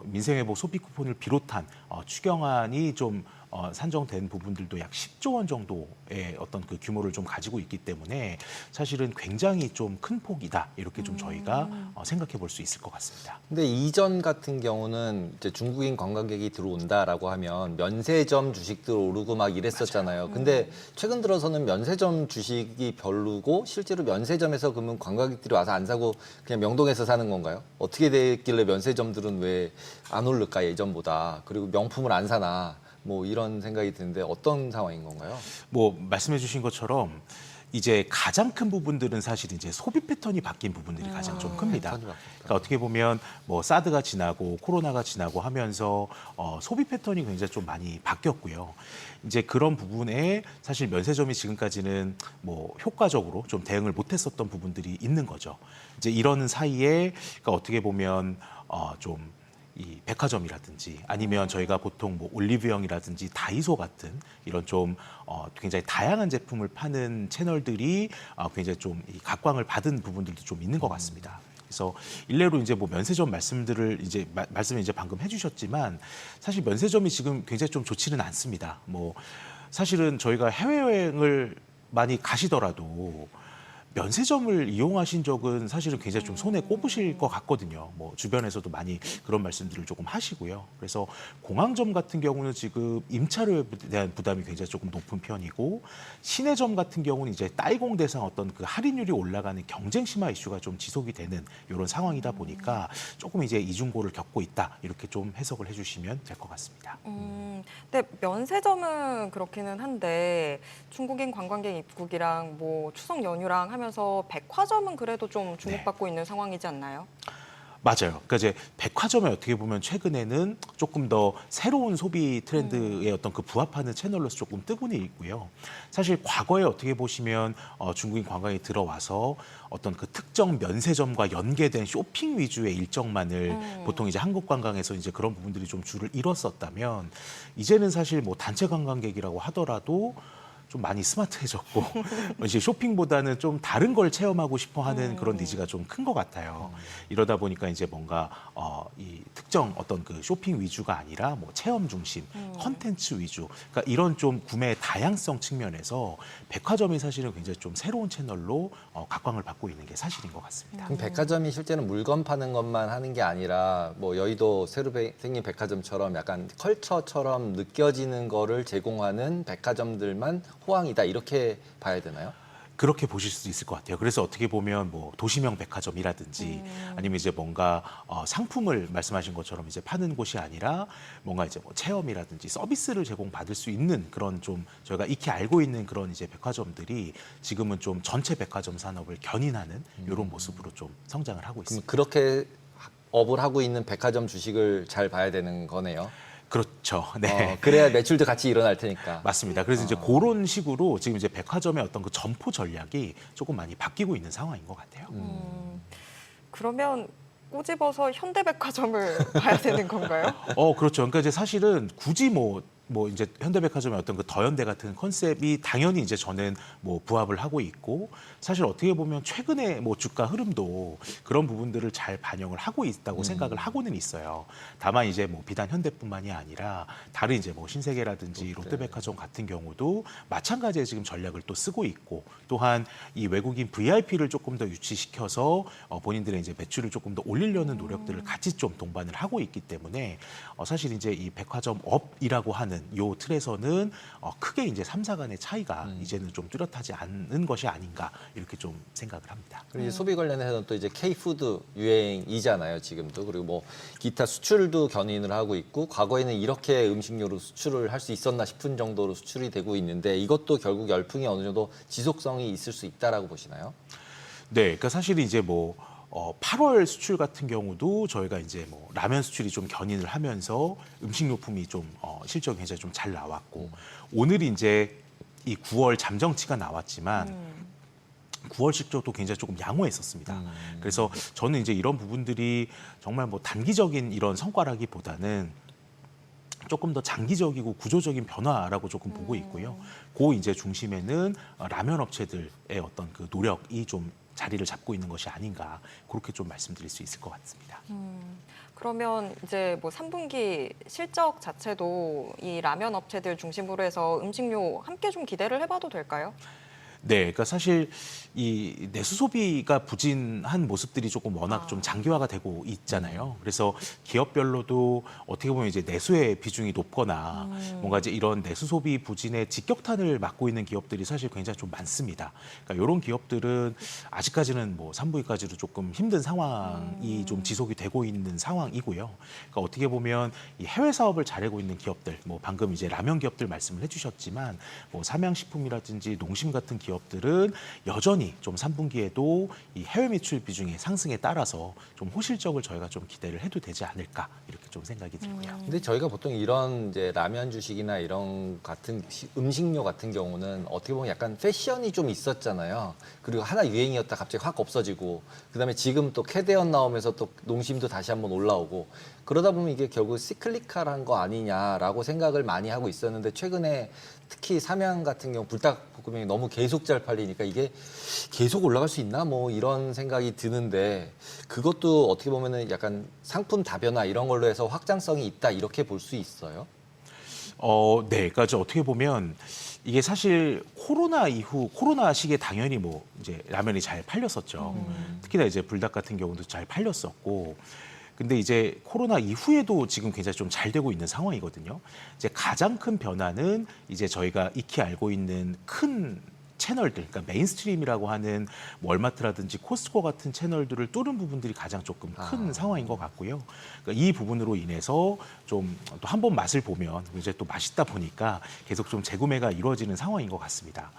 민생회복 소비 쿠폰을 비롯한 추경안이 좀 산정된 부분들도 약 10조 원 정도의 어떤 그 규모를 좀 가지고 있기 때문에 사실은 굉장히 좀 큰 폭이다 이렇게 좀 저희가 생각해 볼 수 있을 것 같습니다. 근데 이전 같은 경우는 이제 중국인 관광객이 들어온다라고 하면 면세점 주식들 오르고 막 이랬었잖아요. 근데 최근 들어서는 면세점 주식이 별로고 실제로 면세점에서 그러면 관광객들이 와서 안 사고 그냥 명동에서 사는 건가요? 어떻게 됐길래 면세점들은 왜 안 오를까 예전보다 그리고 명품을 안 사나 뭐 이런 생각이 드는데 어떤 상황인 건가요? 뭐 말씀해 주신 것처럼 이제 가장 큰 부분들은 사실 이제 소비 패턴이 바뀐 부분들이 가장 좀 큽니다. 패턴이 바뀌었다. 그러니까 어떻게 보면 뭐 사드가 지나고 코로나가 지나고 하면서 소비 패턴이 굉장히 좀 많이 바뀌었고요. 이제 그런 부분에 사실 면세점이 지금까지는 뭐 효과적으로 좀 대응을 못했었던 부분들이 있는 거죠. 이제 이러는 사이에 그러니까 어떻게 보면 좀 이 백화점이라든지 아니면 저희가 보통 뭐 올리브영이라든지 다이소 같은 이런 좀 굉장히 다양한 제품을 파는 채널들이 굉장히 좀 이 각광을 받은 부분들도 좀 있는 것 같습니다. 그래서 일례로 이제 뭐 면세점 말씀들을 이제 말씀을 이제 방금 해주셨지만 사실 면세점이 지금 굉장히 좀 좋지는 않습니다. 뭐 사실은 저희가 해외여행을 많이 가시더라도 면세점을 이용하신 적은 사실은 굉장히 좀 손에 꼽으실 것 같거든요. 뭐 주변에서도 많이 그런 말씀들을 조금 하시고요. 그래서 공항점 같은 경우는 지금 임차료에 대한 부담이 굉장히 조금 높은 편이고 시내점 같은 경우는 이제 따이공 대상 어떤 그 할인율이 올라가는 경쟁 심화 이슈가 좀 지속이 되는 이런 상황이다 보니까 조금 이제 이중고를 겪고 있다 이렇게 좀 해석을 해주시면 될 것 같습니다. 근데 면세점은 그렇기는 한데 중국인 관광객 입국이랑 뭐 추석 연휴랑 하면서 백화점은 그래도 좀 주목받고 있는 상황이지 않나요? 맞아요. 그러니까 이제 백화점에 어떻게 보면 최근에는 조금 더 새로운 소비 트렌드에 어떤 그 부합하는 채널로서 조금 뜨고는 있고요. 사실 과거에 어떻게 보시면 중국인 관광이 들어와서 어떤 그 특정 면세점과 연계된 쇼핑 위주의 일정만을 보통 이제 한국 관광에서 이제 그런 부분들이 좀 줄을 이뤘었다면 이제는 사실 뭐 단체 관광객이라고 하더라도 좀 많이 스마트해졌고 이제 쇼핑보다는 좀 다른 걸 체험하고 싶어하는 그런 니즈가 좀 큰 것 같아요. 이러다 보니까 이제 뭔가 이 특정 어떤 그 쇼핑 위주가 아니라 뭐 체험 중심, 컨텐츠 위주, 그러니까 이런 좀 구매 다양성 측면에서 백화점이 사실은 굉장히 좀 새로운 채널로 각광을 받고 있는 게 사실인 것 같습니다. 그럼 백화점이 실제는 물건 파는 것만 하는 게 아니라 뭐 여의도 새로 생긴 백화점처럼 약간 컬처처럼 느껴지는 거를 제공하는 백화점들만 호황이다 이렇게 봐야 되나요? 그렇게 보실 수도 있을 것 같아요. 그래서 어떻게 보면 뭐 도시명 백화점이라든지 아니면 이제 뭔가 상품을 말씀하신 것처럼 이제 파는 곳이 아니라 뭔가 이제 뭐 체험이라든지 서비스를 제공받을 수 있는 그런 좀 저희가 익히 알고 있는 그런 이제 백화점들이 지금은 좀 전체 백화점 산업을 견인하는 이런 모습으로 좀 성장을 하고 그럼 있습니다. 그렇게 업을 하고 있는 백화점 주식을 잘 봐야 되는 거네요. 그렇죠. 네. 그래야 매출도 같이 일어날 테니까. 맞습니다. 그래서 이제 그런 식으로 지금 이제 백화점의 어떤 그 점포 전략이 조금 많이 바뀌고 있는 상황인 것 같아요. 그러면 꼬집어서 현대백화점을 봐야 되는 건가요? 그렇죠. 그러니까 이제 사실은 굳이 뭐 이제 현대백화점의 어떤 그 더현대 같은 컨셉이 당연히 이제 저는 뭐 부합을 하고 있고 사실 어떻게 보면 최근에 뭐 주가 흐름도 그런 부분들을 잘 반영을 하고 있다고 생각을 하고는 있어요. 다만 이제 뭐 비단 현대뿐만이 아니라 다른 이제 뭐 신세계라든지 롯데백화점 같은 경우도 마찬가지의 지금 전략을 또 쓰고 있고 또한 이 외국인 VIP를 조금 더 유치시켜서 본인들의 이제 매출을 조금 더 올리려는 노력들을 같이 좀 동반을 하고 있기 때문에 사실 이제 이 백화점 업이라고 하는 요 틀에서는 크게 이제 3사 간의 차이가 이제는 좀 뚜렷하지 않은 것이 아닌가 이렇게 좀 생각을 합니다. 그리고 이제 소비 관련해서는 또 이제 K푸드 유행이잖아요, 지금도. 그리고 뭐 기타 수출도 견인을 하고 있고 과거에는 이렇게 음식료로 수출을 할 수 있었나 싶은 정도로 수출이 되고 있는데 이것도 결국 열풍이 어느 정도 지속성이 있을 수 있다라고 보시나요? 네, 그러니까 사실 이제 뭐 8월 수출 같은 경우도 저희가 이제 뭐 라면 수출이 좀 견인을 하면서 음식료품이 좀 실적이 굉장히 좀 잘 나왔고 오늘이 이제 이 9월 잠정치가 나왔지만 9월 실적도 굉장히 조금 양호했었습니다. 그래서 저는 이제 이런 부분들이 정말 뭐 단기적인 이런 성과라기보다는 조금 더 장기적이고 구조적인 변화라고 조금 보고 있고요. 그 이제 중심에는 라면 업체들의 어떤 그 노력이 좀 자리를 잡고 있는 것이 아닌가 그렇게 좀 말씀드릴 수 있을 것 같습니다. 그러면 이제 뭐 3분기 실적 자체도 이 라면 업체들 중심으로 해서 음식료 함께 좀 기대를 해봐도 될까요? 네, 그러니까 사실 이 내수 소비가 부진한 모습들이 조금 워낙 좀 장기화가 되고 있잖아요. 그래서 기업별로도 어떻게 보면 이제 내수의 비중이 높거나 뭔가 이제 이런 내수 소비 부진의 직격탄을 맞고 있는 기업들이 사실 굉장히 좀 많습니다. 그러니까 이런 기업들은 아직까지는 뭐 3분기까지도 조금 힘든 상황이 좀 지속이 되고 있는 상황이고요. 그러니까 어떻게 보면 이 해외 사업을 잘하고 있는 기업들, 뭐 방금 이제 라면 기업들 말씀을 해주셨지만 뭐 삼양식품이라든지 농심 같은 기업 기업들은 여전히 좀 3분기에도 이 해외 매출 비중의 상승에 따라서 좀 호실적을 저희가 좀 기대를 해도 되지 않을까 이렇게 좀 생각이 들고요. 근데 저희가 보통 이런 이제 라면 주식이나 이런 같은 음식료 같은 경우는 어떻게 보면 약간 패션이 좀 있었잖아요. 그리고 하나 유행이었다 갑자기 확 없어지고 그다음에 지금 또 캐대언 나오면서 또 농심도 다시 한번 올라오고 그러다 보면 이게 결국 시클리칼한 거 아니냐라고 생각을 많이 하고 있었는데 최근에 특히 삼양 같은 경우 불닭볶음면이 너무 계속 잘 팔리니까 이게 계속 올라갈 수 있나 뭐 이런 생각이 드는데 그것도 어떻게 보면은 약간 상품 다변화 이런 걸로 해서 확장성이 있다 이렇게 볼 수 있어요? 네, 그러니까 저 어떻게 보면 이게 사실 코로나 이후 코로나 시기에 당연히 뭐 이제 라면이 잘 팔렸었죠. 특히나 이제 불닭 같은 경우도 잘 팔렸었고. 근데 이제 코로나 이후에도 지금 굉장히 좀 잘 되고 있는 상황이거든요. 이제 가장 큰 변화는 이제 저희가 익히 알고 있는 큰 채널들, 그러니까 메인스트림이라고 하는 월마트라든지 코스트코 같은 채널들을 뚫은 부분들이 가장 조금 큰 상황인 것 같고요. 그러니까 이 부분으로 인해서 좀 또 한 번 맛을 보면 이제 또 맛있다 보니까 계속 좀 재구매가 이루어지는 상황인 것 같습니다.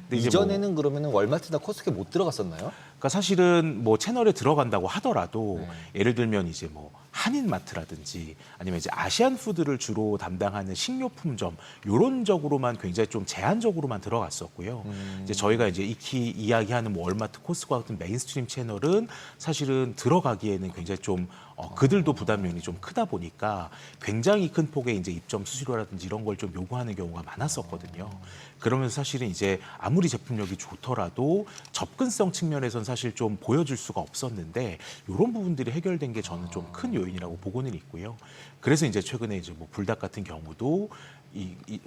근데 이제 이전에는 그러면은 월마트나 코스트코에 못 들어갔었나요? 그러니까 사실은 뭐 채널에 들어간다고 하더라도 네. 예를 들면 이제 뭐 한인마트라든지 아니면 이제 아시안푸드를 주로 담당하는 식료품점 요런적으로만 굉장히 좀 제한적으로만 들어갔었고요. 이제 저희가 이제 익히 이야기하는 뭐 월마트, 코스트코 같은 메인스트림 채널은 사실은 들어가기에는 굉장히 좀 그들도 부담률이 좀 크다 보니까 굉장히 큰 폭의 이제 입점 수수료라든지 이런 걸 좀 요구하는 경우가 많았었거든요. 그러면서 사실은 이제 아무리 제품력이 좋더라도 접근성 측면에선 사실 좀 보여줄 수가 없었는데 이런 부분들이 해결된 게 저는 좀 큰 요인이라고 보고는 있고요. 그래서 이제 최근에 이제 뭐 불닭 같은 경우도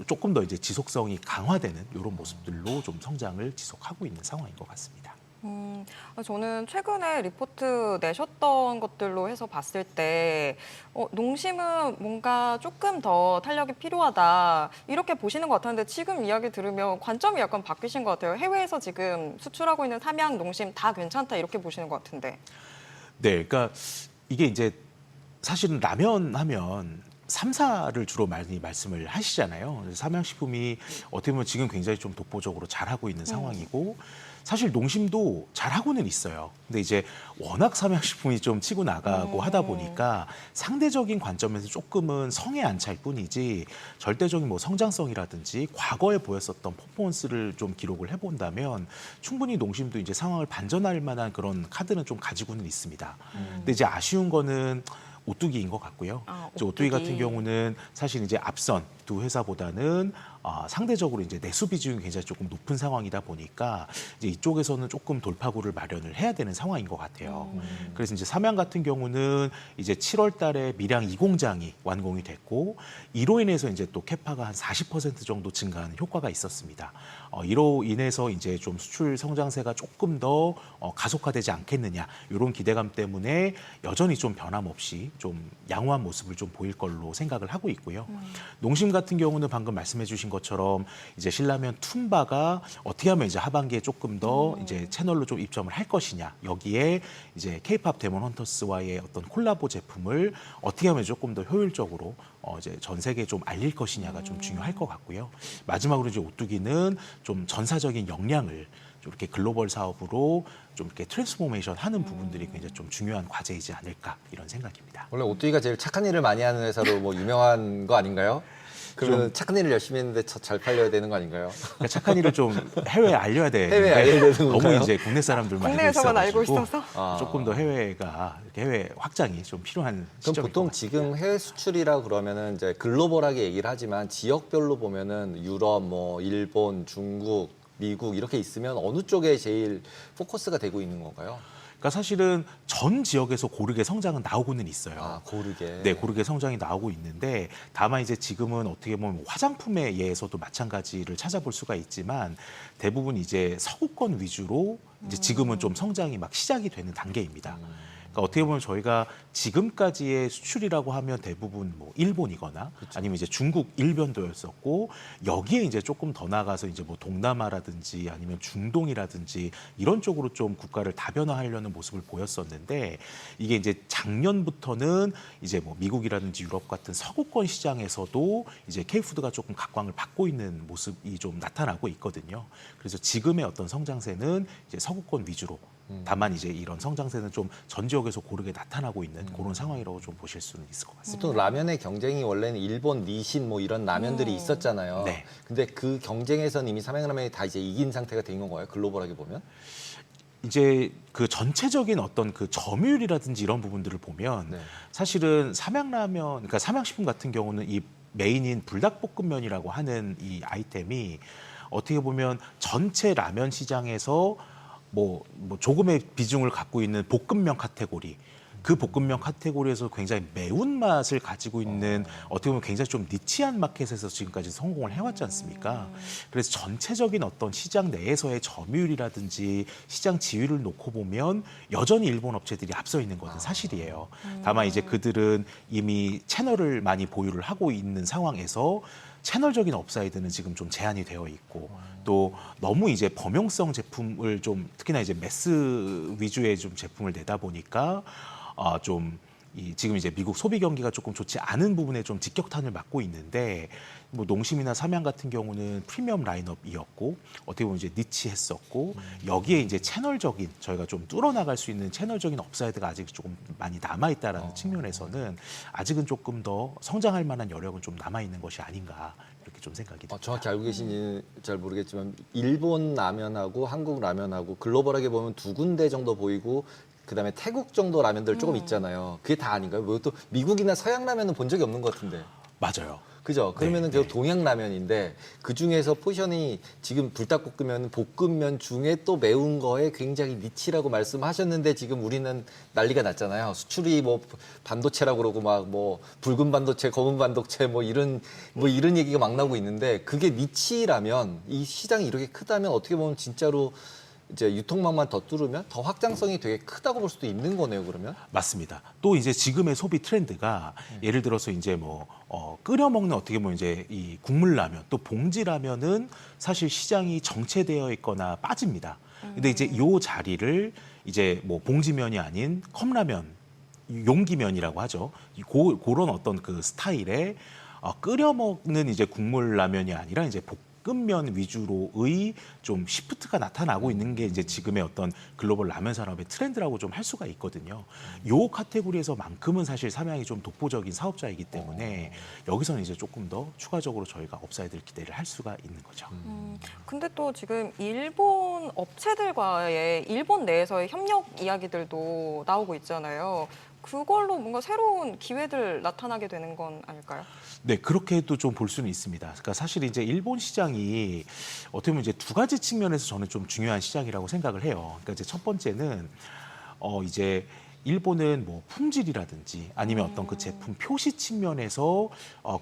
조금 더 이제 지속성이 강화되는 이런 모습들로 좀 성장을 지속하고 있는 상황인 것 같습니다. 저는 최근에 리포트 내셨던 것들로 해서 봤을 때 농심은 뭔가 조금 더 탄력이 필요하다 이렇게 보시는 것 같았는데 지금 이야기 들으면 관점이 약간 바뀌신 것 같아요. 해외에서 지금 수출하고 있는 삼양, 농심 다 괜찮다 이렇게 보시는 것 같은데. 네, 그러니까 이게 이제 사실은 라면 하면 3사를 주로 많이 말씀을 하시잖아요. 그래서 삼양식품이 어떻게 보면 지금 굉장히 좀 독보적으로 잘하고 있는 상황이고 사실 농심도 잘하고는 있어요. 근데 이제 워낙 삼양식품이 좀 치고 나가고 하다 보니까 상대적인 관점에서 조금은 성에 안 찰 뿐이지 절대적인 뭐 성장성이라든지 과거에 보였었던 퍼포먼스를 좀 기록을 해본다면 충분히 농심도 이제 상황을 반전할 만한 그런 카드는 좀 가지고는 있습니다. 근데 이제 아쉬운 거는 오뚜기인 것 같고요. 이제 오뚜기 같은 경우는 사실 이제 앞선 두 회사보다는 상대적으로 이제 내수 비중이 굉장히 조금 높은 상황이다 보니까 이제 이쪽에서는 조금 돌파구를 마련을 해야 되는 상황인 것 같아요. 그래서 이제 삼양 같은 경우는 이제 7월 달에 밀양 2공장이 완공이 됐고 이로 인해서 이제 또 캐파가 한 40% 정도 증가하는 효과가 있었습니다. 이로 인해서 이제 좀 수출 성장세가 조금 더 가속화되지 않겠느냐 이런 기대감 때문에 여전히 좀 변함없이 좀 양호한 모습을 좀 보일 걸로 생각을 하고 있고요. 농심 같은 경우는 방금 말씀해주신 것처럼 이제 신라면 툰바가 어떻게 하면 이제 하반기에 조금 더 이제 채널로 좀 입점을 할 것이냐 여기에 이제 K-팝 데몬 헌터스와의 어떤 콜라보 제품을 어떻게 하면 조금 더 효율적으로 이제 전 세계에 좀 알릴 것이냐가 좀 중요할 것 같고요. 마지막으로 이제 오뚜기는 좀 전사적인 역량을 좀 이렇게 글로벌 사업으로 좀 이렇게 트랜스포메이션 하는 부분들이 굉장히 좀 중요한 과제이지 않을까 이런 생각입니다. 원래 오뚜기가 제일 착한 일을 많이 하는 회사로 뭐 유명한 거 아닌가요? 그러면 착한 일을 열심히 했는데 잘 팔려야 되는 거 아닌가요? 그러니까 착한 일을 좀 해외에 알려야 되는데 해외에 알려야 되는 너무 건가요? 이제 국내 사람들만 국내에서만 알고 있어가지고 있어서? 조금 더 해외가 이렇게 해외 확장이 좀 필요한 그럼 시점인 보통 것 같습니다. 지금 해외 수출이라 그러면은 이제 글로벌하게 얘기를 하지만 지역별로 보면은 유럽, 뭐 일본, 중국, 미국 이렇게 있으면 어느 쪽에 제일 포커스가 되고 있는 건가요? 그러니까 사실은 전 지역에서 고르게 성장은 나오고는 있어요. 고르게. 네, 고르게 성장이 나오고 있는데 다만 이제 지금은 어떻게 보면 화장품에 예에서도 마찬가지를 찾아볼 수가 있지만 대부분 이제 서구권 위주로 이제 지금은 좀 성장이 막 시작이 되는 단계입니다. 그러니까 어떻게 보면 저희가 지금까지의 수출이라고 하면 대부분 뭐 일본이거나 아니면 이제 중국 일변도였었고 여기에 이제 조금 더 나가서 이제 뭐 동남아라든지 아니면 중동이라든지 이런 쪽으로 좀 국가를 다변화하려는 모습을 보였었는데 이게 이제 작년부터는 이제 뭐 미국이라든지 유럽 같은 서구권 시장에서도 이제 K푸드가 조금 각광을 받고 있는 모습이 좀 나타나고 있거든요. 그래서 지금의 어떤 성장세는 이제 서구권 위주로 다만 이제 이런 성장세는 좀 전 지역에서 고르게 나타나고 있는 그런 상황이라고 좀 보실 수는 있을 것 같습니다. 보통 라면의 경쟁이 원래는 일본, 니신 뭐 이런 라면들이 있었잖아요. 네. 근데 그 경쟁에서는 이미 삼양라면이 다 이제 이긴 상태가 된 건가요? 글로벌하게 보면? 이제 그 전체적인 어떤 그 점유율이라든지 이런 부분들을 보면 네. 사실은 삼양라면, 그러니까 삼양식품 같은 경우는 이 메인인 불닭볶음면이라고 하는 이 아이템이 어떻게 보면 전체 라면 시장에서 뭐 조금의 비중을 갖고 있는 볶음면 카테고리, 그 볶음면 카테고리에서 굉장히 매운맛을 가지고 있는 어떻게 보면 굉장히 좀 니치한 마켓에서 지금까지 성공을 해왔지 않습니까? 그래서 전체적인 어떤 시장 내에서의 점유율이라든지 시장 지위를 놓고 보면 여전히 일본 업체들이 앞서 있는 것은 사실이에요. 다만 이제 그들은 이미 채널을 많이 보유를 하고 있는 상황에서 채널적인 업사이드는 지금 좀 제한이 되어 있고 또 너무 이제 범용성 제품을 좀 특히나 이제 매스 위주의 좀 제품을 내다 보니까 지금 이제 미국 소비 경기가 조금 좋지 않은 부분에 좀 직격탄을 맞고 있는데 뭐 농심이나 삼양 같은 경우는 프리미엄 라인업이었고 어떻게 보면 이제 니치했었고 여기에 이제 채널적인 저희가 좀 뚫어나갈 수 있는 채널적인 업사이드가 아직 조금 많이 남아있다라는 측면에서는 아직은 조금 더 성장할 만한 여력은 좀 남아있는 것이 아닌가 이렇게 좀 생각이 듭니다. 정확히 알고 계신지는 잘 모르겠지만 일본 라면하고 한국 라면하고 글로벌하게 보면 두 군데 정도 보이고 그다음에 태국 정도 라면들 조금 있잖아요. 그게 다 아닌가요? 뭐 또 미국이나 서양 라면은 본 적이 없는 것 같은데. 맞아요. 그죠? 그러면은 네, 결국 동양 라면인데 그 중에서 포션이 지금 불닭볶음면, 볶음면 중에 또 매운 거에 굉장히 니치라고 말씀하셨는데 지금 우리는 난리가 났잖아요. 수출이 뭐 반도체라고 그러고 막 뭐 붉은 반도체, 검은 반도체 뭐 이런 얘기가 막 나오고 있는데 그게 니치라면 이 시장이 이렇게 크다면 어떻게 보면 진짜로 이제 유통망만 더 뚫으면 더 확장성이 되게 크다고 볼 수도 있는 거네요, 그러면? 맞습니다. 또 이제 지금의 소비 트렌드가 예를 들어서 이제 끓여 먹는 어떻게 보면 이제 이 국물 라면 또 봉지 라면은 사실 시장이 정체되어 있거나 빠집니다. 근데 이제 요 자리를 이제 뭐 봉지면이 아닌 컵라면, 용기면이라고 하죠. 그런 어떤 그 스타일의 끓여 먹는 이제 국물 라면이 아니라 이제 볶음면 위주로의 좀 시프트가 나타나고 있는 게 이제 지금의 어떤 글로벌 라면 산업의 트렌드라고 좀 할 수가 있거든요. 요 카테고리에서만큼은 사실 삼양이 좀 독보적인 사업자이기 때문에 여기서는 이제 조금 더 추가적으로 저희가 업사이드를 기대를 할 수가 있는 거죠. 근데 또 지금 일본 업체들과의 일본 내에서의 협력 이야기들도 나오고 있잖아요. 그걸로 뭔가 새로운 기회들 나타나게 되는 건 아닐까요? 네, 그렇게도 좀 볼 수는 있습니다. 그러니까 사실 이제 일본 시장이 어떻게 보면 이제 두 가지 측면에서 저는 좀 중요한 시장이라고 생각을 해요. 그러니까 이제 첫 번째는 이제 일본은 뭐 품질이라든지 아니면 어떤 그 제품 표시 측면에서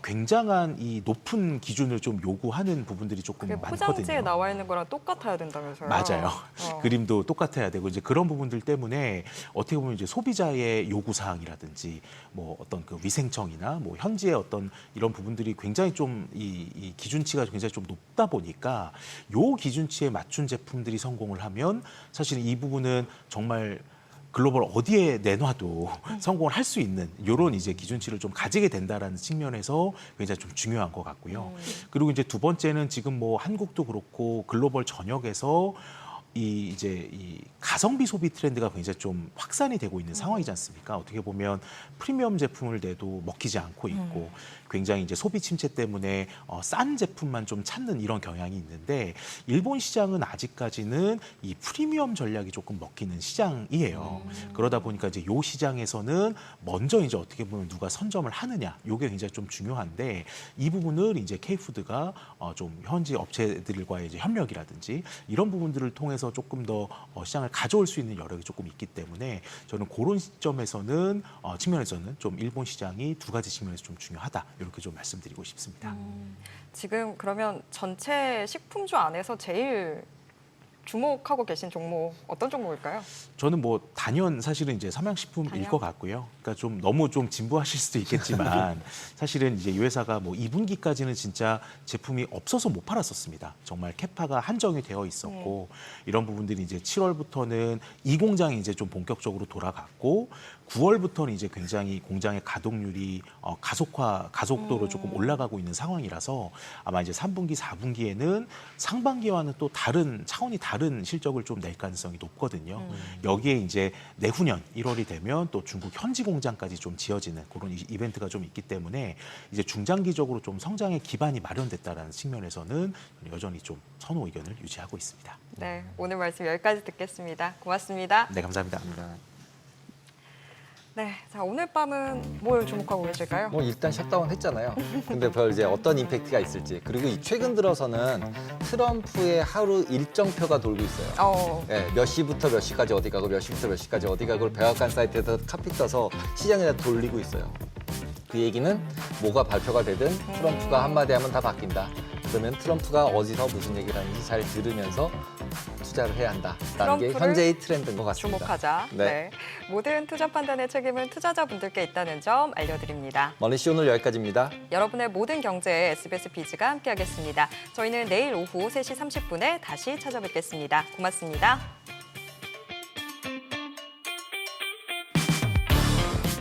굉장한 이 높은 기준을 좀 요구하는 부분들이 조금 그게 많거든요. 포장지에 나와 있는 거랑 똑같아야 된다면서요? 맞아요. 그림도 똑같아야 되고 이제 그런 부분들 때문에 어떻게 보면 이제 소비자의 요구 사항이라든지 뭐 어떤 그 위생청이나 뭐 현지의 어떤 이런 부분들이 굉장히 좀 이 기준치가 굉장히 좀 높다 보니까 요 기준치에 맞춘 제품들이 성공을 하면 사실 이 부분은 정말 글로벌 어디에 내놔도 성공을 할 수 있는 이런 이제 기준치를 좀 가지게 된다라는 측면에서 굉장히 좀 중요한 것 같고요. 그리고 이제 두 번째는 지금 뭐 한국도 그렇고 글로벌 전역에서 이 가성비 소비 트렌드가 굉장히 좀 확산이 되고 있는 상황이지 않습니까? 어떻게 보면 프리미엄 제품을 내도 먹히지 않고 있고 굉장히 이제 소비 침체 때문에 싼 제품만 좀 찾는 이런 경향이 있는데 일본 시장은 아직까지는 이 프리미엄 전략이 조금 먹히는 시장이에요. 그러다 보니까 이제 요 시장에서는 먼저 이제 어떻게 보면 누가 선점을 하느냐, 요게 굉장히 좀 중요한데 이 부분을 이제 K푸드가 좀 현지 업체들과의 이제 협력이라든지 이런 부분들을 통해서 조금 더 시장을 가져올 수 있는 여력이 조금 있기 때문에 저는 그런 시점에서는 측면에서는 좀 일본 시장이 두 가지 측면에서 좀 중요하다. 이렇게 좀 말씀드리고 싶습니다. 지금 그러면 전체 식품주 안에서 제일 주목하고 계신 종목 어떤 종목일까요? 저는 뭐 단연 사실은 이제 삼양식품일 단연? 것 같고요. 그러니까 좀 너무 좀 진부하실 수도 있겠지만 사실은 이제 이 회사가 뭐 2분기까지는 진짜 제품이 없어서 못 팔았었습니다. 정말 캐파가 한정이 되어 있었고 이런 부분들이 이제 7월부터는 이 공장이 이제 좀 본격적으로 돌아갔고 9월부터는 이제 굉장히 공장의 가동률이 가속도로 조금 올라가고 있는 상황이라서 아마 이제 3분기, 4분기에는 상반기와는 또 다른 차원이 다른 실적을 좀 낼 가능성이 높거든요. 여기에 이제 내후년 1월이 되면 또 중국 현지 공장까지 좀 지어지는 그런 이벤트가 좀 있기 때문에 이제 중장기적으로 좀 성장의 기반이 마련됐다라는 측면에서는 여전히 좀 선호 의견을 유지하고 있습니다. 네, 오늘 말씀 여기까지 듣겠습니다. 고맙습니다. 네, 감사합니다. 네, 자 오늘 밤은 뭘 주목하고 계실까요? 뭐 일단 셧다운 했잖아요. 근데 별 이제 어떤 임팩트가 있을지. 그리고 이 최근 들어서는 트럼프의 하루 일정표가 돌고 있어요. 네, 몇 시부터 몇 시까지 어디 가고 몇 시부터 몇 시까지 어디 가고 백악관 사이트에서 카피 떠서 시장에다 돌리고 있어요. 그 얘기는 뭐가 발표가 되든 트럼프가 한마디 하면 다 바뀐다. 그러면 트럼프가 어디서 무슨 얘기를 하는지 잘 들으면서 투자를 해야 한다라는 게 트럼프를 현재의 트렌드인 것 같습니다. 주목하자. 네. 네. 모든 투자 판단의 책임은 투자자분들께 있다는 점 알려드립니다. 머니씨 오늘 여기까지입니다. 여러분의 모든 경제에 SBS 비즈가 함께하겠습니다. 저희는 내일 오후 3시 30분에 다시 찾아뵙겠습니다. 고맙습니다.